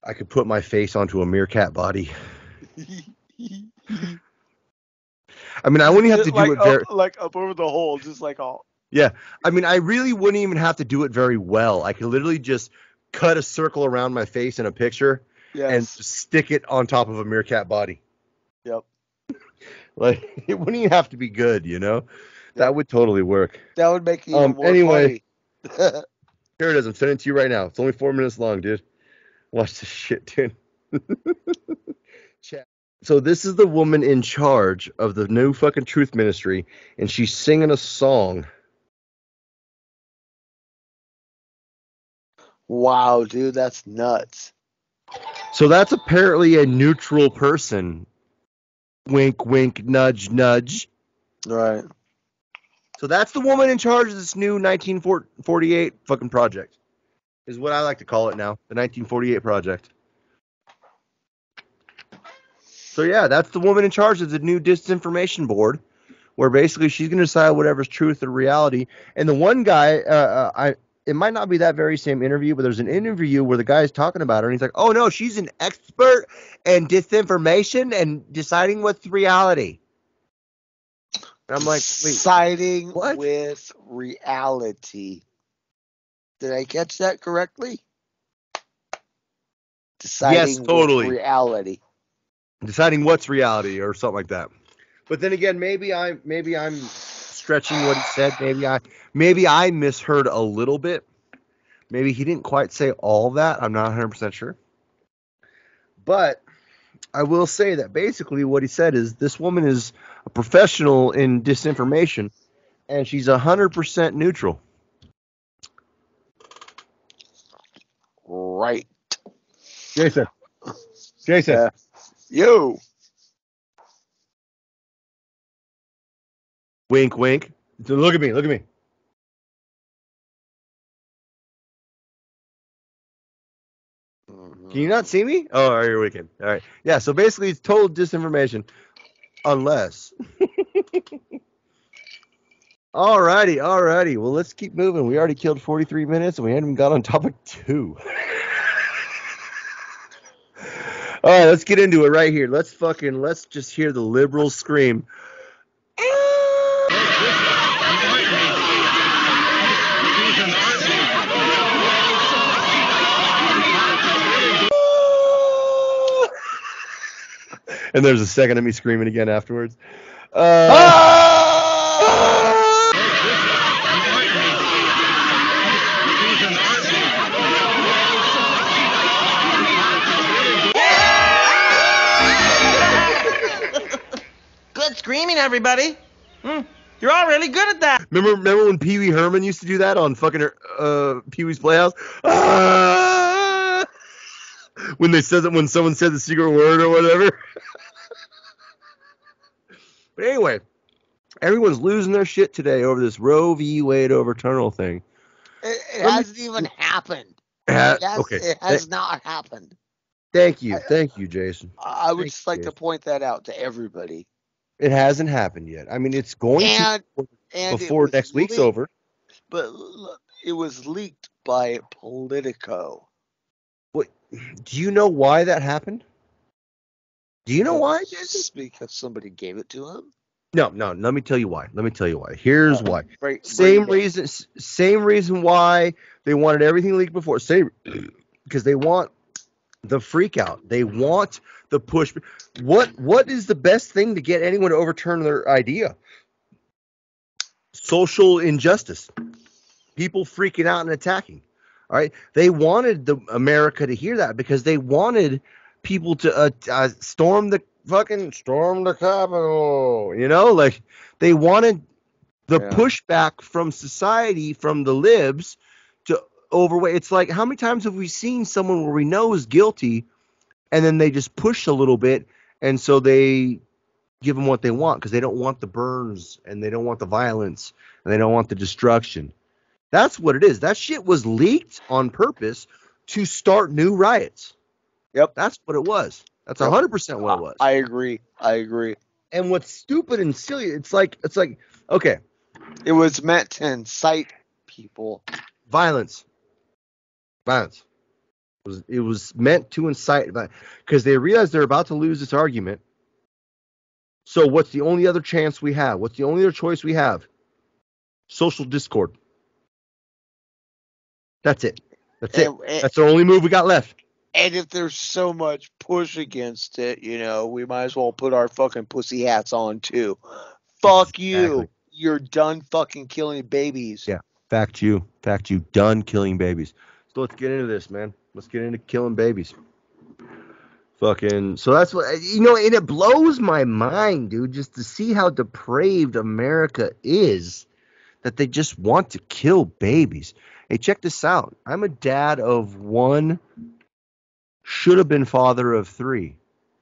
I could put my face onto a meerkat body. I mean, I wouldn't have to do it very...
Like up over the hole, just like all...
Yeah. I mean, I really wouldn't even have to do it very well. I could literally just cut a circle around my face in a picture and stick it on top of a meerkat body.
Yep.
Like, it wouldn't even have to be good, you know? Yep. That would totally work.
That would make it even more
anyway,
funny.
Here it is. I'm sending it to you right now. It's only 4 minutes long, dude. Watch this shit, dude. Chat. So this is the woman in charge of the new fucking Truth Ministry, and she's singing a song.
Wow, dude, that's nuts.
So that's apparently a neutral person. Wink, wink, nudge, nudge.
Right.
So that's the woman in charge of this new 1948 fucking project. Is what I like to call it now. The 1948 project. So yeah, that's the woman in charge of the new disinformation board, where basically she's going to decide whatever's truth or reality. And the one guy, it might not be that very same interview, but there's an interview where the guy's talking about her, and he's like, oh no, she's an expert in disinformation and deciding what's reality. And I'm like, wait,
siding
what?
With reality. Did I catch that correctly? Deciding
yes, totally.
With reality.
Deciding what's reality or something like that. But then again, maybe I'm stretching what he said. Maybe I misheard a little bit. Maybe he didn't quite say all that. I'm not 100% sure. But I will say that basically what he said is this woman is a professional in disinformation, and she's 100% neutral.
Right.
Jason.
Yo.
Wink, wink. Look at me. Can you not see me? Oh, all right, you're winking. All right. Yeah, so basically it's total disinformation. Unless. Alrighty. Well, let's keep moving. We already killed 43 minutes and we haven't even got on topic 2. All right, let's get into it right here. Let's just hear the liberals scream. And there's a second of me screaming again afterwards.
Good screaming, everybody.
You're all really good at that.
Remember when Pee Wee Herman used to do that on fucking Pee Wee's Playhouse? Ah! When someone said the secret word or whatever. But anyway, everyone's losing their shit today over this Roe v. Wade overturn thing.
It hasn't even happened. It has not happened.
Thank you, Jason.
I would just like to point that out to everybody.
It hasn't happened yet. I mean, it's going to before next week's over.
But it was leaked by Politico.
What? Do you know why that happened? Do you know why, Jason?
Because somebody gave it to him?
No. Let me tell you why. Here's why. Same reason why they wanted everything leaked before. Because they want the freak out. They want the push. What is the best thing to get anyone to overturn their idea? Social injustice. People freaking out and attacking. All right. They wanted America to hear that because they wanted people to storm the Capitol. You know, like they wanted the pushback from society, from the libs to overweight. It's like, how many times have we seen someone where we know is guilty and then they just push a little bit, and so they give them what they want because they don't want the burns and they don't want the violence and they don't want the destruction. That's what it is. That shit was leaked on purpose to start new riots.
Yep.
That's what it was. That's 100% what it was.
I agree.
And what's stupid and silly, it's like, okay.
It was meant to incite people.
Violence. It was meant to incite, because they realized they're about to lose this argument. So what's the only other chance we have? What's the only other choice we have? Social discord. That's it. That's the only move we got left.
And if there's so much push against it, we might as well put our fucking pussy hats on too. Fuck you. You're done fucking killing babies.
Yeah. Fact you. Done killing babies. So let's get into this, man. Let's get into killing babies. So that's what, and it blows my mind, dude, just to see how depraved America is, that they just want to kill babies. Hey, check this out. I'm a dad of one, should have been father of 3.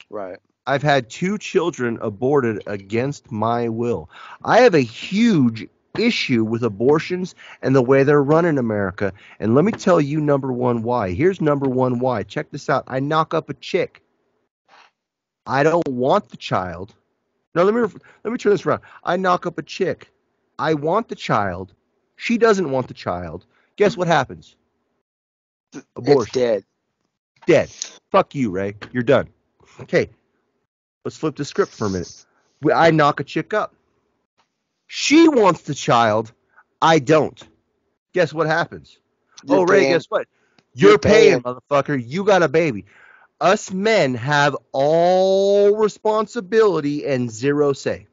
Right.
I've had 2 children aborted against my will. I have a huge issue with abortions and the way they're run in America. And let me tell you number 1 why. Here's number 1 why. Check this out. I knock up a chick. I don't want the child. No, let me turn this around. I knock up a chick. I want the child. She doesn't want the child. Guess what happens? Abortion.
It's
dead. Fuck you, Ray. You're done. Okay. Let's flip the script for a minute. I knock a chick up. She wants the child. I don't. Guess what happens? Ray, guess what? You're paying, motherfucker. You got a baby. Us men have all responsibility and zero say.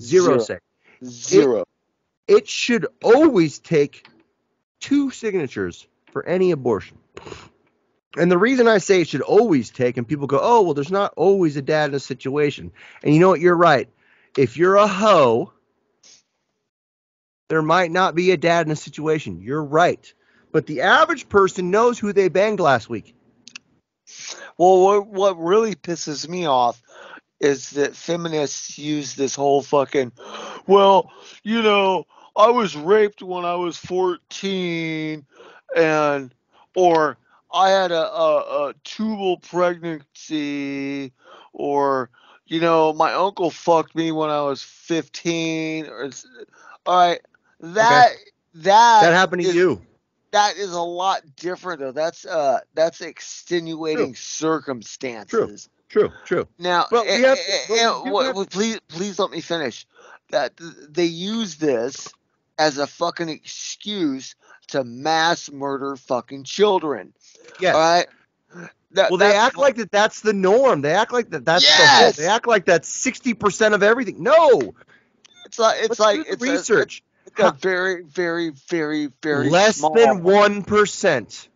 Zero say. It should always take 2 signatures for any abortion. And the reason I say it should always take, and people go, oh, well, there's not always a dad in a situation. And you know what? You're right. If you're a hoe, there might not be a dad in a situation. You're right. But the average person knows who they banged last week.
Well, what really pisses me off is that feminists use this whole fucking, well, I was raped when I was 14, or I had a tubal pregnancy, or, my uncle fucked me when I was 15. All right, that
happened to you.
That is a lot different, though. That's extenuating circumstances.
True.
Now, please let me finish. That they use this as a fucking excuse to mass murder fucking children.
Yes.
All right.
They act like that's the norm. They act like that's the whole. They act like that's 60% of everything. No.
It's like
research.
It's a very, very, very, very
less
small.
than 1%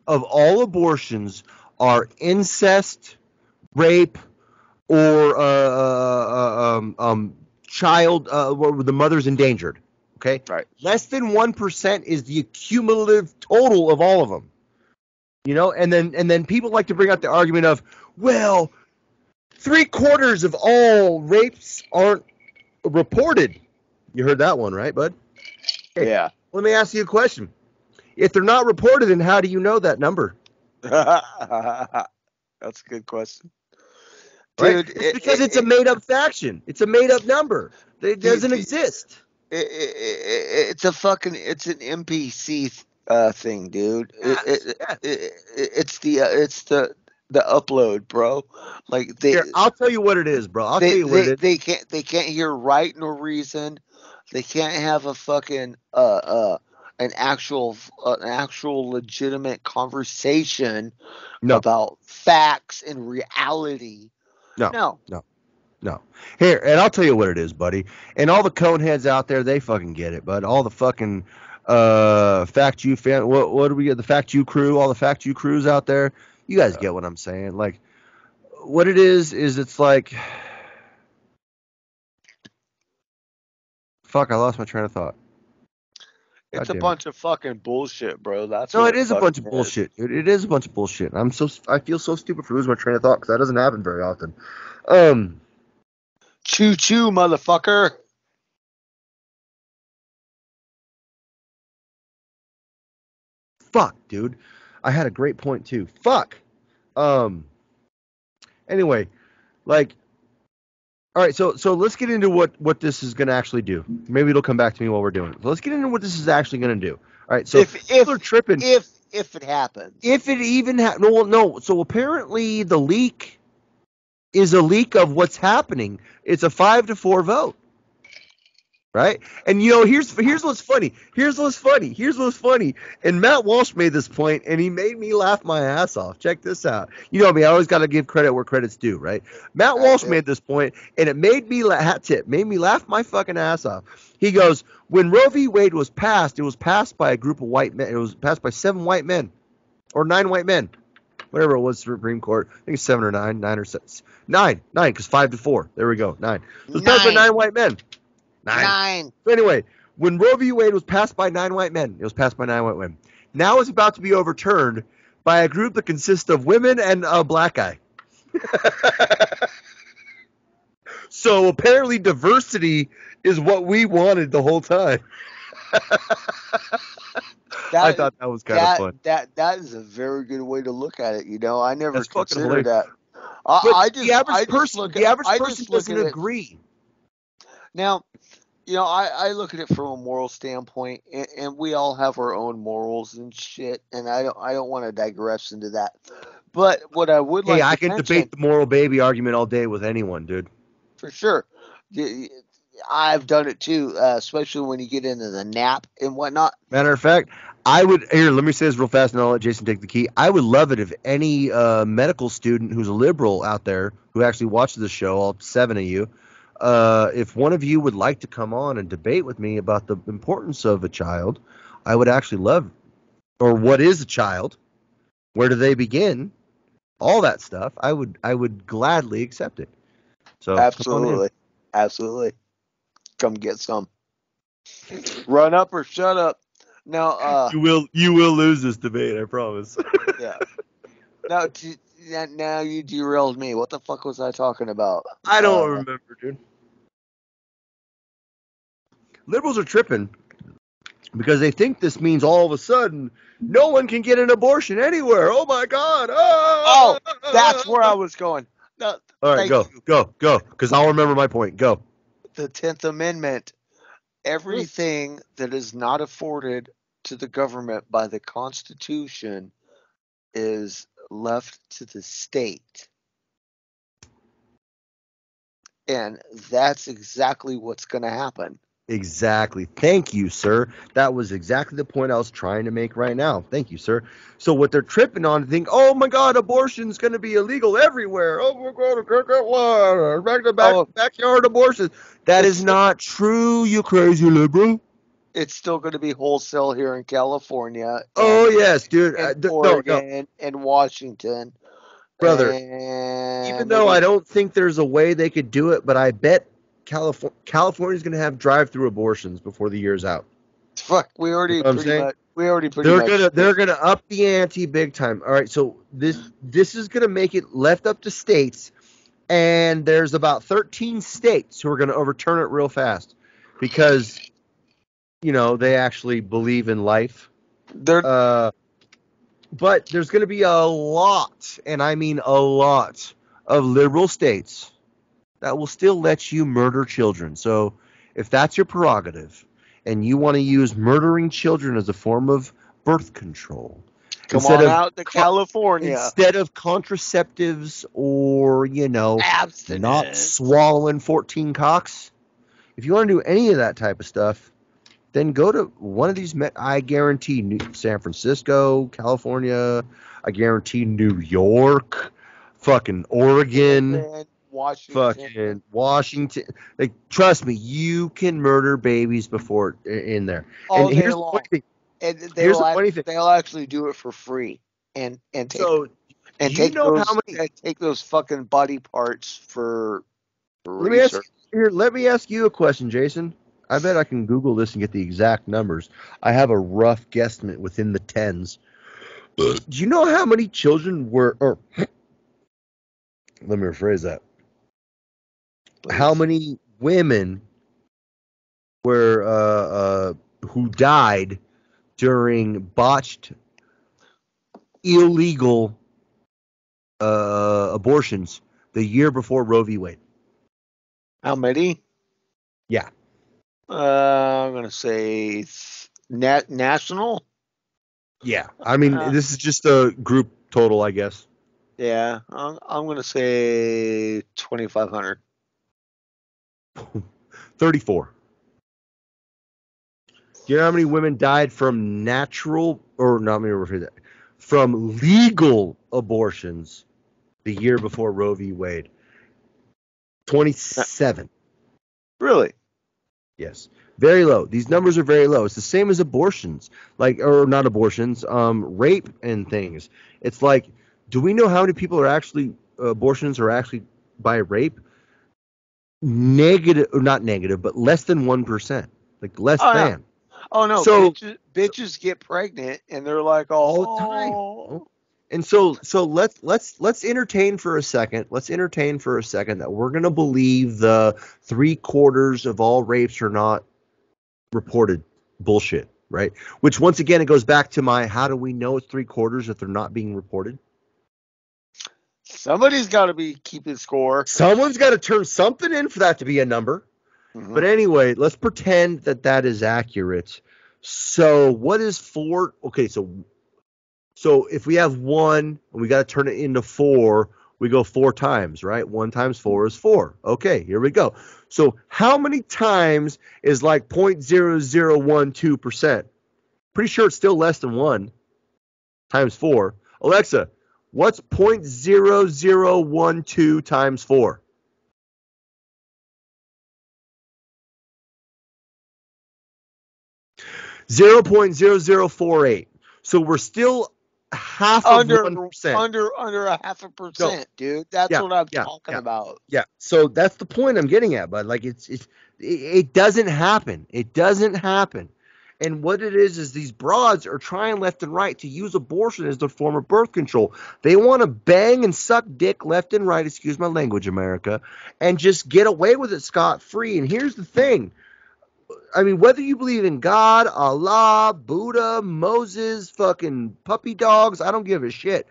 of all abortions are incest, rape, or child, where the mother's endangered. Okay?
Right.
Less than 1% is the cumulative total of all of them. You know, and then people like to bring out the argument of, well, 3/4 of all rapes aren't reported. You heard that one, right, bud? Hey,
yeah.
Let me ask you a question. If they're not reported, then how do you know that number?
That's a good question.
Right?
Dude,
It's because it's a made-up faction. It's a made-up number. It doesn't exist.
It's an NPC thing, dude. It's the upload, bro. Like
I'll tell you what it is, bro. I'll tell you what it is.
They can't hear right nor reason. They can't have a fucking an actual legitimate conversation about facts and reality. No.
Here, and I'll tell you what it is, buddy. And all the cone heads out there, they fucking get it, bud. All the fucking FactYou fan, what do we get? The FactYou crew, all the FactYou crews out there. You guys get what I'm saying? Like, what it is it's like, fuck, I lost my train of thought.
It's a bunch of fucking bullshit, bro. That's
no, it is a bunch of bullshit, dude. It is a bunch of bullshit. I feel so stupid for losing my train of thought because that doesn't happen very often.
Choo choo, motherfucker.
Fuck, dude. I had a great point too. Fuck. Anyway, like, all right. So let's get into what this is going to actually do. Maybe it'll come back to me while we're doing it. So let's get into what this is actually going to do. All right. So
if
are tripping.
If it happens.
If it even no. So apparently the leak is a leak of what's happening. It's a 5-4 vote. Right? And you know, here's what's funny. Here's what's funny. And Matt Walsh made this point, and he made me laugh my ass off. Check this out. You know me, I always got to give credit where credit's due, right? Matt Walsh made this point, and it made me laugh my fucking ass off. He goes, when Roe v. Wade was passed, it was passed by a group of white men. It was passed by 7 white men, or 9 white men, whatever it was, Supreme Court. I think it's 7 or 9, 9 or 6. 9, because 5-4. There we go, 9. It was passed by 9 white men. 9. So anyway, when Roe v. Wade was passed by 9 white men, it was passed by 9 white women. Now it's about to be overturned by a group that consists of women and a black guy. So apparently diversity is what we wanted the whole time. I thought that was kind of fun.
That is a very good way to look at it. You know, I never
That's
considered that.
The average person doesn't agree.
Now, you know, I look at it from a moral standpoint, and we all have our own morals and shit, and I don't want to digress into that. But what I would like to
I can debate the moral baby argument all day with anyone, dude.
For sure. I've done it too, especially when you get into the nap and whatnot.
Matter of fact, let me say this real fast and I'll let Jason take the key. I would love it if any medical student who's a liberal out there who actually watches the show, all 7 of you, if one of you would like to come on and debate with me about the importance of a child, I would actually love, or what is a child? Where do they begin? All that stuff. I would gladly accept it. So
Absolutely. Come get some. Run up or shut up. Now,
you will lose this debate, I promise.
Yeah. Now you derailed me. What the fuck was I talking about?
I don't remember, dude. Liberals are tripping because they think this means all of a sudden no one can get an abortion anywhere. Oh my God!
Oh, that's where I was going. No,
all right, go, because I'll remember my point. Go.
The 10th Amendment. Everything that is not afforded to the government by the Constitution is left to the state. And that's exactly what's going to happen.
Exactly. Thank you, sir. That was exactly the point I was trying to make right now. Thank you, sir. So what they're tripping on to think, oh my God, abortion's going to be illegal everywhere. Oh my God, backyard abortion. That is not true, you crazy liberal.
It's still going to be wholesale here in California.
Oh yes, dude.
And Oregon and Washington.
Brother, even though I don't think there's a way they could do it, but I bet California's going to have drive-through abortions before the year's out.
Fuck, we already pretty much.
They're gonna up the ante big time. All right, so this is gonna make it left up to states, and there's about 13 states who are gonna overturn it real fast because they actually believe in life. But there's gonna be a lot, and I mean a lot, of liberal states that will still let you murder children. So if that's your prerogative, and you want to use murdering children as a form of birth control.
Come on out to California.
Instead of contraceptives or,
abstinence.
Not swallowing 14 cocks. If you want to do any of that type of stuff, then go to one of these. I guarantee San Francisco, California. I guarantee New York, fucking Oregon. Washington. Like, trust me, you can murder babies before in there.
All day long. And they'll actually do it for free and take those fucking body parts for research.
Let me ask you a question, Jason. I bet I can Google this and get the exact numbers. I have a rough guesstimate within the tens. Do you know how many children were? Or let me rephrase that. How many women were who died during botched, illegal abortions the year before Roe v. Wade?
How many?
Yeah.
I'm gonna say national.
Yeah, I mean this is just a group total, I guess.
Yeah, I'm gonna say 2,500.
34. Do you know how many women died from from legal abortions the year before Roe v. Wade? 27.
Really?
Yes. Very low. These numbers are very low. It's the same as abortions, not abortions, rape and things. It's like, do we know how many people abortions are actually by rape? Negative, or not negative, but less than 1%. Like less than.
Oh no!
So
bitches get pregnant and they're like all
the time. And so let's entertain for a second. Let's entertain for a second that we're gonna believe the 3/4 of all rapes are not reported bullshit, right? Which once again it goes back to my how do we know it's 3/4 if they're not being reported?
Somebody's got to be keeping score.
Someone's got to turn something in for that to be a number. Mm-hmm. But anyway, let's pretend that is accurate. So what is 4? Okay, so if we have 1 and we got to turn it into 4, we go 4 times, right? 1 times 4 is 4. Okay, here we go. So how many times is like 0.0012%? Pretty sure it's still less than 1 times 4. Alexa, what's 0.0012 times 4? .0048. So we're still half
under
of 1%.
Under 0.5%, dude. That's what I'm talking about.
Yeah. So that's the point I'm getting at, bud. Like it doesn't happen. It doesn't happen. And what it is these broads are trying left and right to use abortion as their form of birth control. They want to bang and suck dick left and right, excuse my language, America, and just get away with it scot-free. And here's the thing. I mean, whether you believe in God, Allah, Buddha, Moses, fucking puppy dogs, I don't give a shit.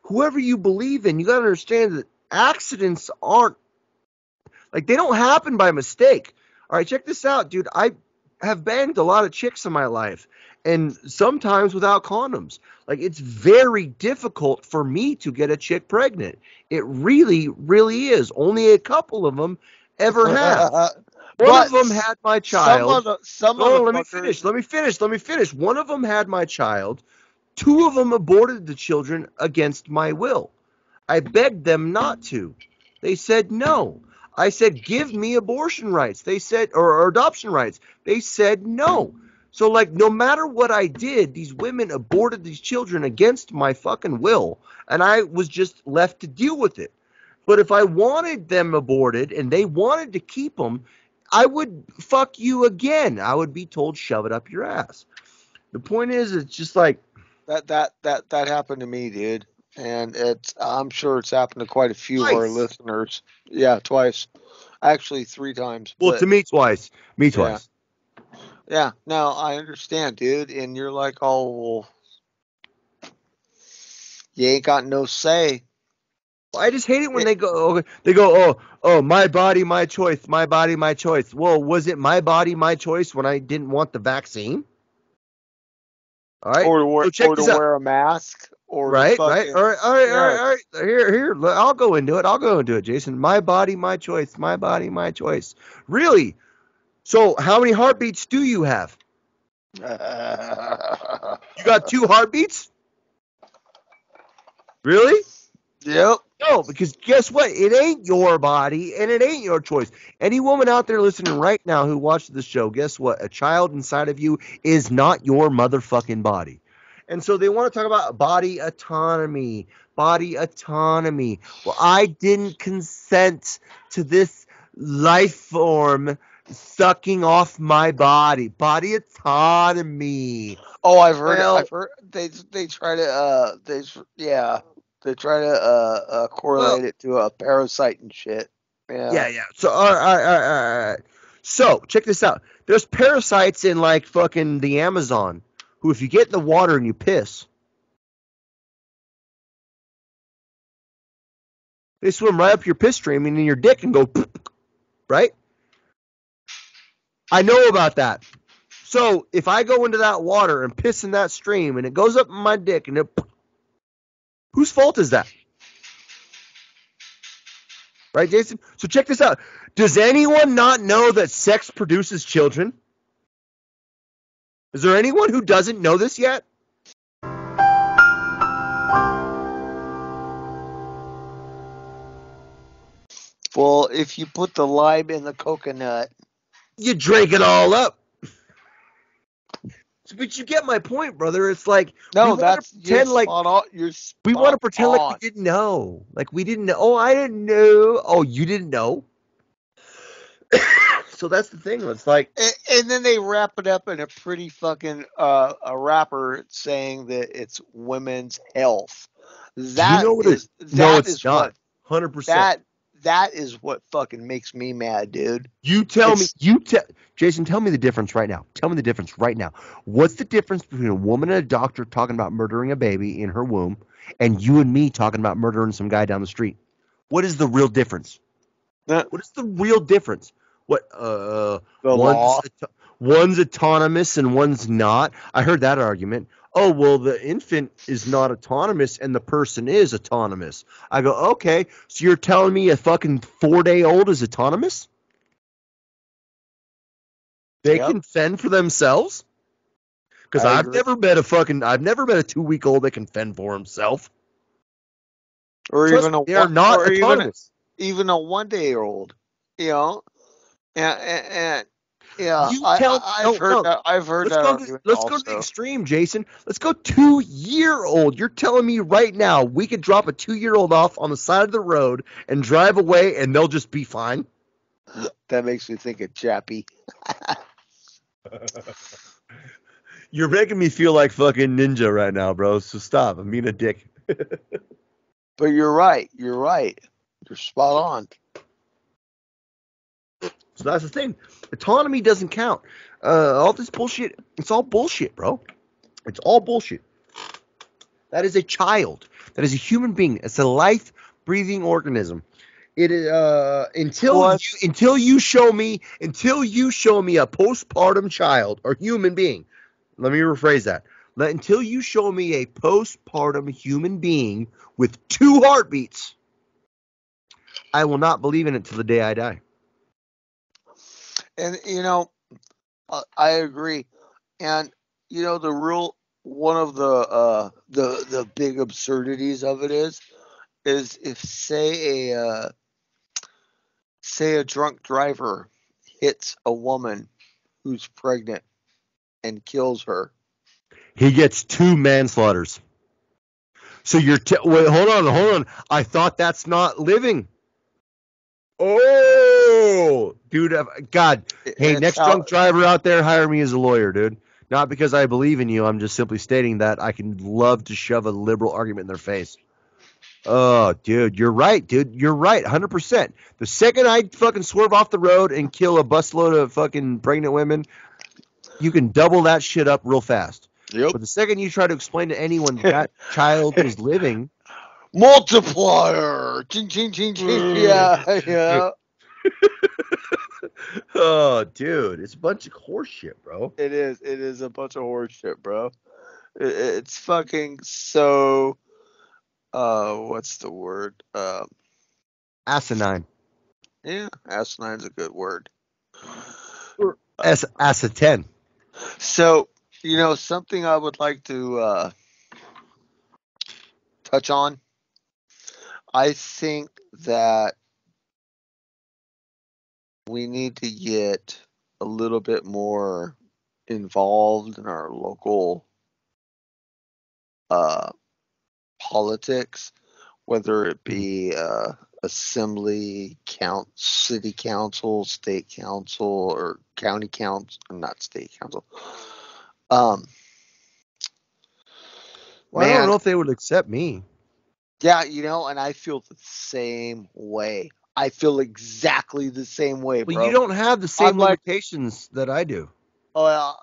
Whoever you believe in, you got to understand that accidents aren't, like, they don't happen by mistake. All right, check this out, dude. I have banged a lot of chicks in my life, and sometimes without condoms. Like, it's very difficult for me to get a chick pregnant. It really, really is. Only a couple of them ever have. One of them had my child. Let me finish. One of them had my child. 2 of them aborted the children against my will. I begged them not to. They said no. I said, give me abortion rights. They said, or adoption rights. They said no. So, like, no matter what I did, these women aborted these children against my fucking will, and I was just left to deal with it. But if I wanted them aborted and they wanted to keep them, I would fuck you again. I would be told shove it up your ass. The point is, it's just like
that happened to me, dude, and I'm sure it's happened to quite a few
twice.
of our listeners. Yeah, twice, actually 3 times.
Well,
but,
to me twice. Me twice.
Yeah, no, I understand, dude, and you're like, oh, well, you ain't got no say.
I just hate it when they go, oh, my body, my choice, my body, my choice. Well, was it my body, my choice when I didn't want the vaccine? All right.
Or to wear,
so check this out.
wear a mask. Or
Right.
All
right. All right. Here. I'll go into it, Jason. My body, my choice. My body, my choice. Really? So how many heartbeats do you have? You got 2 heartbeats? Really?
Yep.
No, because guess what? It ain't your body and it ain't your choice. Any woman out there listening right now who watches this show, guess what? A child inside of you is not your motherfucking body. And so they want to talk about body autonomy. Well, I didn't consent to this life form sucking off my body. Body autonomy.
Oh, I've heard they try to correlate it to a parasite and shit.
Yeah. So all right. So check this out. There's parasites in like fucking the Amazon who, if you get in the water and you piss, they swim right up your piss stream and in your dick and go, right? I know about that. So if I go into that water and piss in that stream and it goes up in my dick and whose fault is that? Right, Jason? So check this out. Does anyone not know that sex produces children? Is there anyone who doesn't know this yet?
Well, if you put the lime in the coconut,
you drink it all up. But you get my point, brother. It's like
no, that's
pretend like we want to pretend like we didn't know, like we didn't know. Oh, I didn't know. Oh, you didn't know. So that's the thing. It's like,
and then they wrap it up in a pretty fucking a wrapper saying that it's women's health. That
you know what
is
no, it's not. 100%.
That is what fucking makes me mad, dude.
Jason, tell me the difference right now. Tell me the difference right now. What's the difference between a woman and a doctor talking about murdering a baby in her womb and you and me talking about murdering some guy down the street? What is the real difference? What is the real difference? What one's autonomous and one's not? I heard that argument. Oh, well, the infant is not autonomous and the person is autonomous. I go, okay, so you're telling me a fucking 4-day-old is autonomous? They can fend for themselves? Because I've never met a 2-week-old that can fend for himself.
Or
Trust
even a
me, they are not autonomous.
Even a 1-day-old, you know? And yeah, I've heard that argument.
Let's go to the extreme, Jason. Let's go 2-year-old. You're telling me right now we could drop a 2-year-old off on the side of the road and drive away and they'll just be fine?
That makes me think of Chappie.
You're making me feel like fucking Ninja right now, bro. So stop. I'm being a dick.
But you're right. You're spot on.
So that's the thing. Autonomy doesn't count. All this bullshit, it's all bullshit, bro. It's all bullshit. That is a child. That is a human being. It's a life-breathing organism. It until you show me a postpartum child or human being. Let me rephrase that. Until you show me a postpartum human being with 2 heartbeats, I will not believe in it till the day I die.
And I agree. And one of the big absurdities of it is if say a drunk driver hits a woman who's pregnant and kills her,
he gets 2 manslaughters. So you're wait, hold on. I thought that's not living. Oh, Oh, dude, God. Hey, next drunk driver out there, hire me as a lawyer, dude. Not because I believe in you. I'm just simply stating that I can love to shove a liberal argument in their face. Oh, dude, you're right, dude. You're right, 100%. The second I fucking swerve off the road and kill a busload of fucking pregnant women, you can double that shit up real fast.
Yep.
But the second you try to explain to anyone that child was living...
Multiplier! Ching, ching, ching, ching. Yeah, yeah.
Oh, dude, it's a bunch of horse shit, bro.
It is a bunch of horse shit, bro. It's fucking so... what's the word?
Asinine.
Yeah, asinine's a good word.
Acetylene.
So, something I would like to touch on. I think that we need to get a little bit more involved in our local politics, whether it be assembly, city council, state council, or county council, not state council.
Well, I don't know if they would accept me.
Yeah, and I feel the same way. I feel exactly the same way, bro.
Well, you don't have the same limitations that I do.
I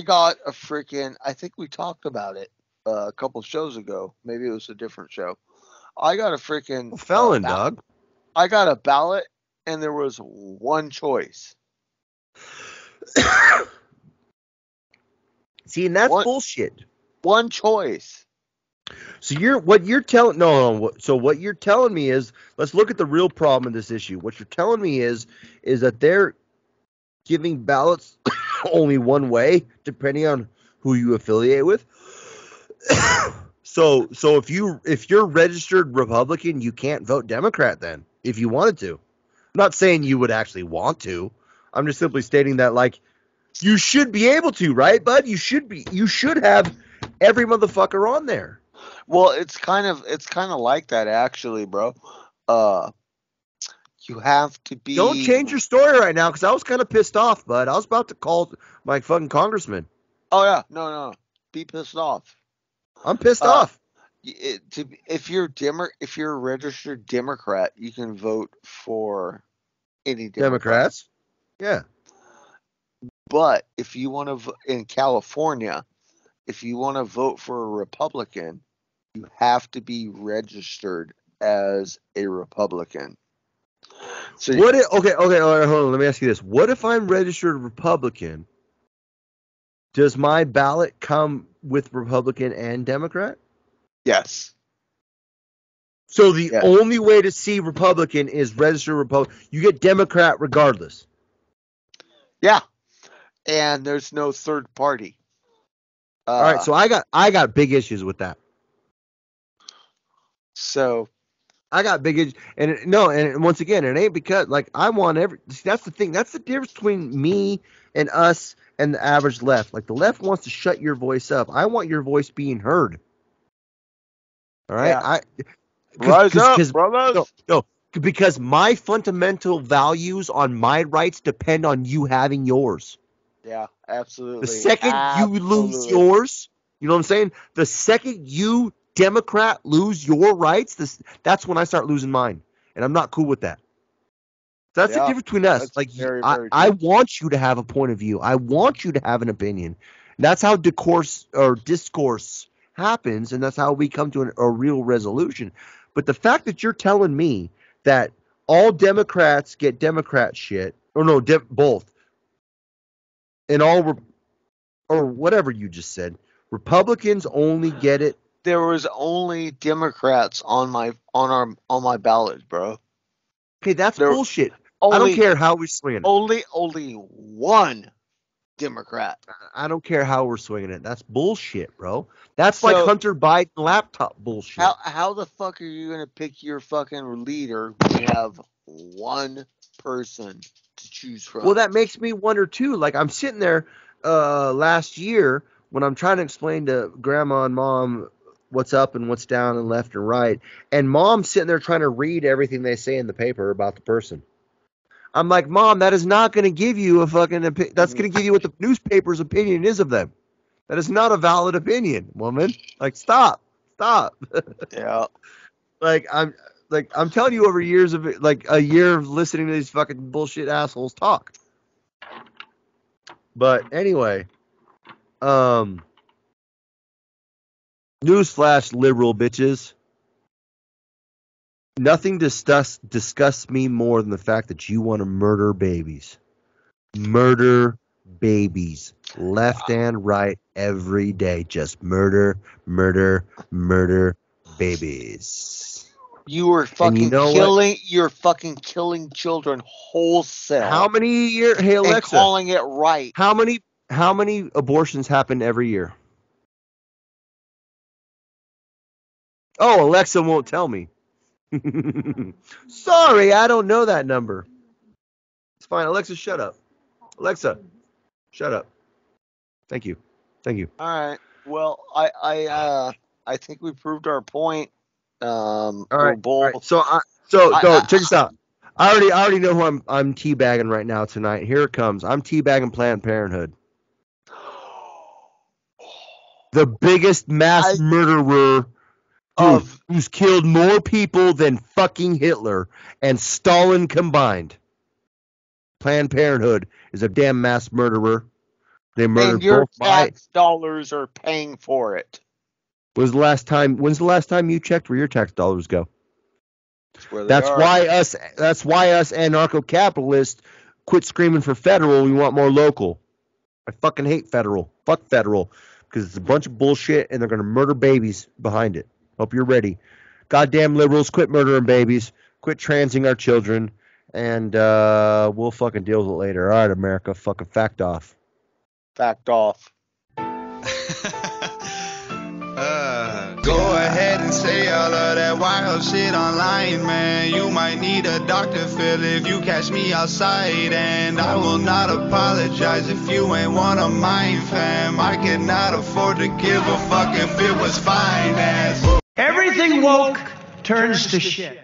got a freaking, I think we talked about it a couple shows ago. Maybe it was a different show. I got a freaking
felon, dog.
I got a ballot, and there was one choice.
See, and that's bullshit.
One choice.
So what you're telling me is, let's look at the real problem in this issue. What you're telling me is that they're giving ballots only one way, depending on who you affiliate with. So if you're registered Republican, you can't vote Democrat then, if you wanted to. I'm not saying you would actually want to. I'm just simply stating that, like, you should be able to, right, bud? You should have every motherfucker on there.
Well, it's kind of like that, actually, bro. You have to be...
Don't change your story right now, because I was kind of pissed off, bud. I was about to call my fucking congressman.
Oh, yeah. No. Be pissed off.
I'm pissed off.
If you're a registered Democrat, you can vote for any
Democrats. Yeah.
But if you want to, in California, if you want to vote for a Republican, you have to be registered as a Republican. So
okay, all right, hold on. Let me ask you this. What if I'm registered Republican? Does my ballot come with Republican and Democrat?
Yes.
So the only way to see Republican is registered Republican. You get Democrat regardless.
Yeah. And there's no third party.
All right, so I got big issues with that.
So
I got big issues, and once again, it ain't because, like, I want that's the thing. That's the difference between me and us and the average left. Like, the left wants to shut your voice up. I want your voice being heard. All right?
Yeah. Rise up, brothers.
No, because my fundamental values on my rights depend on you having yours.
Yeah, absolutely.
The second you lose yours, you know what I'm saying? The second you, Democrat, lose your rights, that's when I start losing mine. And I'm not cool with that. So that's the difference between us. Like, I want you to have a point of view. I want you to have an opinion. And that's how discourse happens, and that's how we come to a real resolution. But the fact that you're telling me that all Democrats get Democrat shit, or no, both, and all, or whatever you just said, Republicans only get it.
There was only Democrats on my ballot, bro.
Okay, that's bullshit. I don't care how we swing it.
Only one Democrat.
I don't care how we're swinging it. That's bullshit, bro. That's like Hunter Biden laptop bullshit.
How the fuck are you gonna pick your fucking leader when you have one person to choose from?
Well, that makes me wonder too. Like, I'm sitting there last year when I'm trying to explain to grandma and mom what's up and what's down and left and right. And mom's sitting there trying to read everything they say in the paper about the person. I'm like, Mom, that is not going to give you a fucking opinion. That's going to give you what the newspaper's opinion is of them. That is not a valid opinion, woman. Like, stop.
Yeah.
I'm telling you, over years of like a year of listening to these fucking bullshit assholes talk. But anyway, newsflash, liberal bitches. Nothing disgusts me more than the fact that you want to murder babies. Murder babies. Left and right every day. Just murder babies.
You are fucking you're fucking killing children wholesale.
How many years? Hey, Alexa.
And calling it right.
How many abortions happen every year? Oh, Alexa won't tell me. Sorry, I don't know that number. It's fine. Alexa, shut up. Alexa, shut up. Thank you.
All right. Well, I think we proved our point.
All right. So check this out. I already know who I'm teabagging right now tonight. Here it comes. I'm teabagging Planned Parenthood. The biggest mass murderer. Dude, who's killed more people than fucking Hitler and Stalin combined. Planned Parenthood is a damn mass murderer. They murdered
and your
both
tax dollars are paying for it.
When's the last time you checked where your tax dollars go?
That's
why us anarcho-capitalists quit screaming for federal. We want more local. I fucking hate federal. Fuck federal. Because it's a bunch of bullshit and they're going to murder babies behind it. Hope you're ready. Goddamn liberals, quit murdering babies. Quit transing our children. And we'll fucking deal with it later. All right, America, fucking fact off.
Fact off.
Go ahead and say all of that wild shit online, man. You might need a Dr. Phil if you catch me outside. And I will not apologize if you ain't one of mine, fam. I cannot afford to give a fuck if it was finance.
Everything woke turns to shit.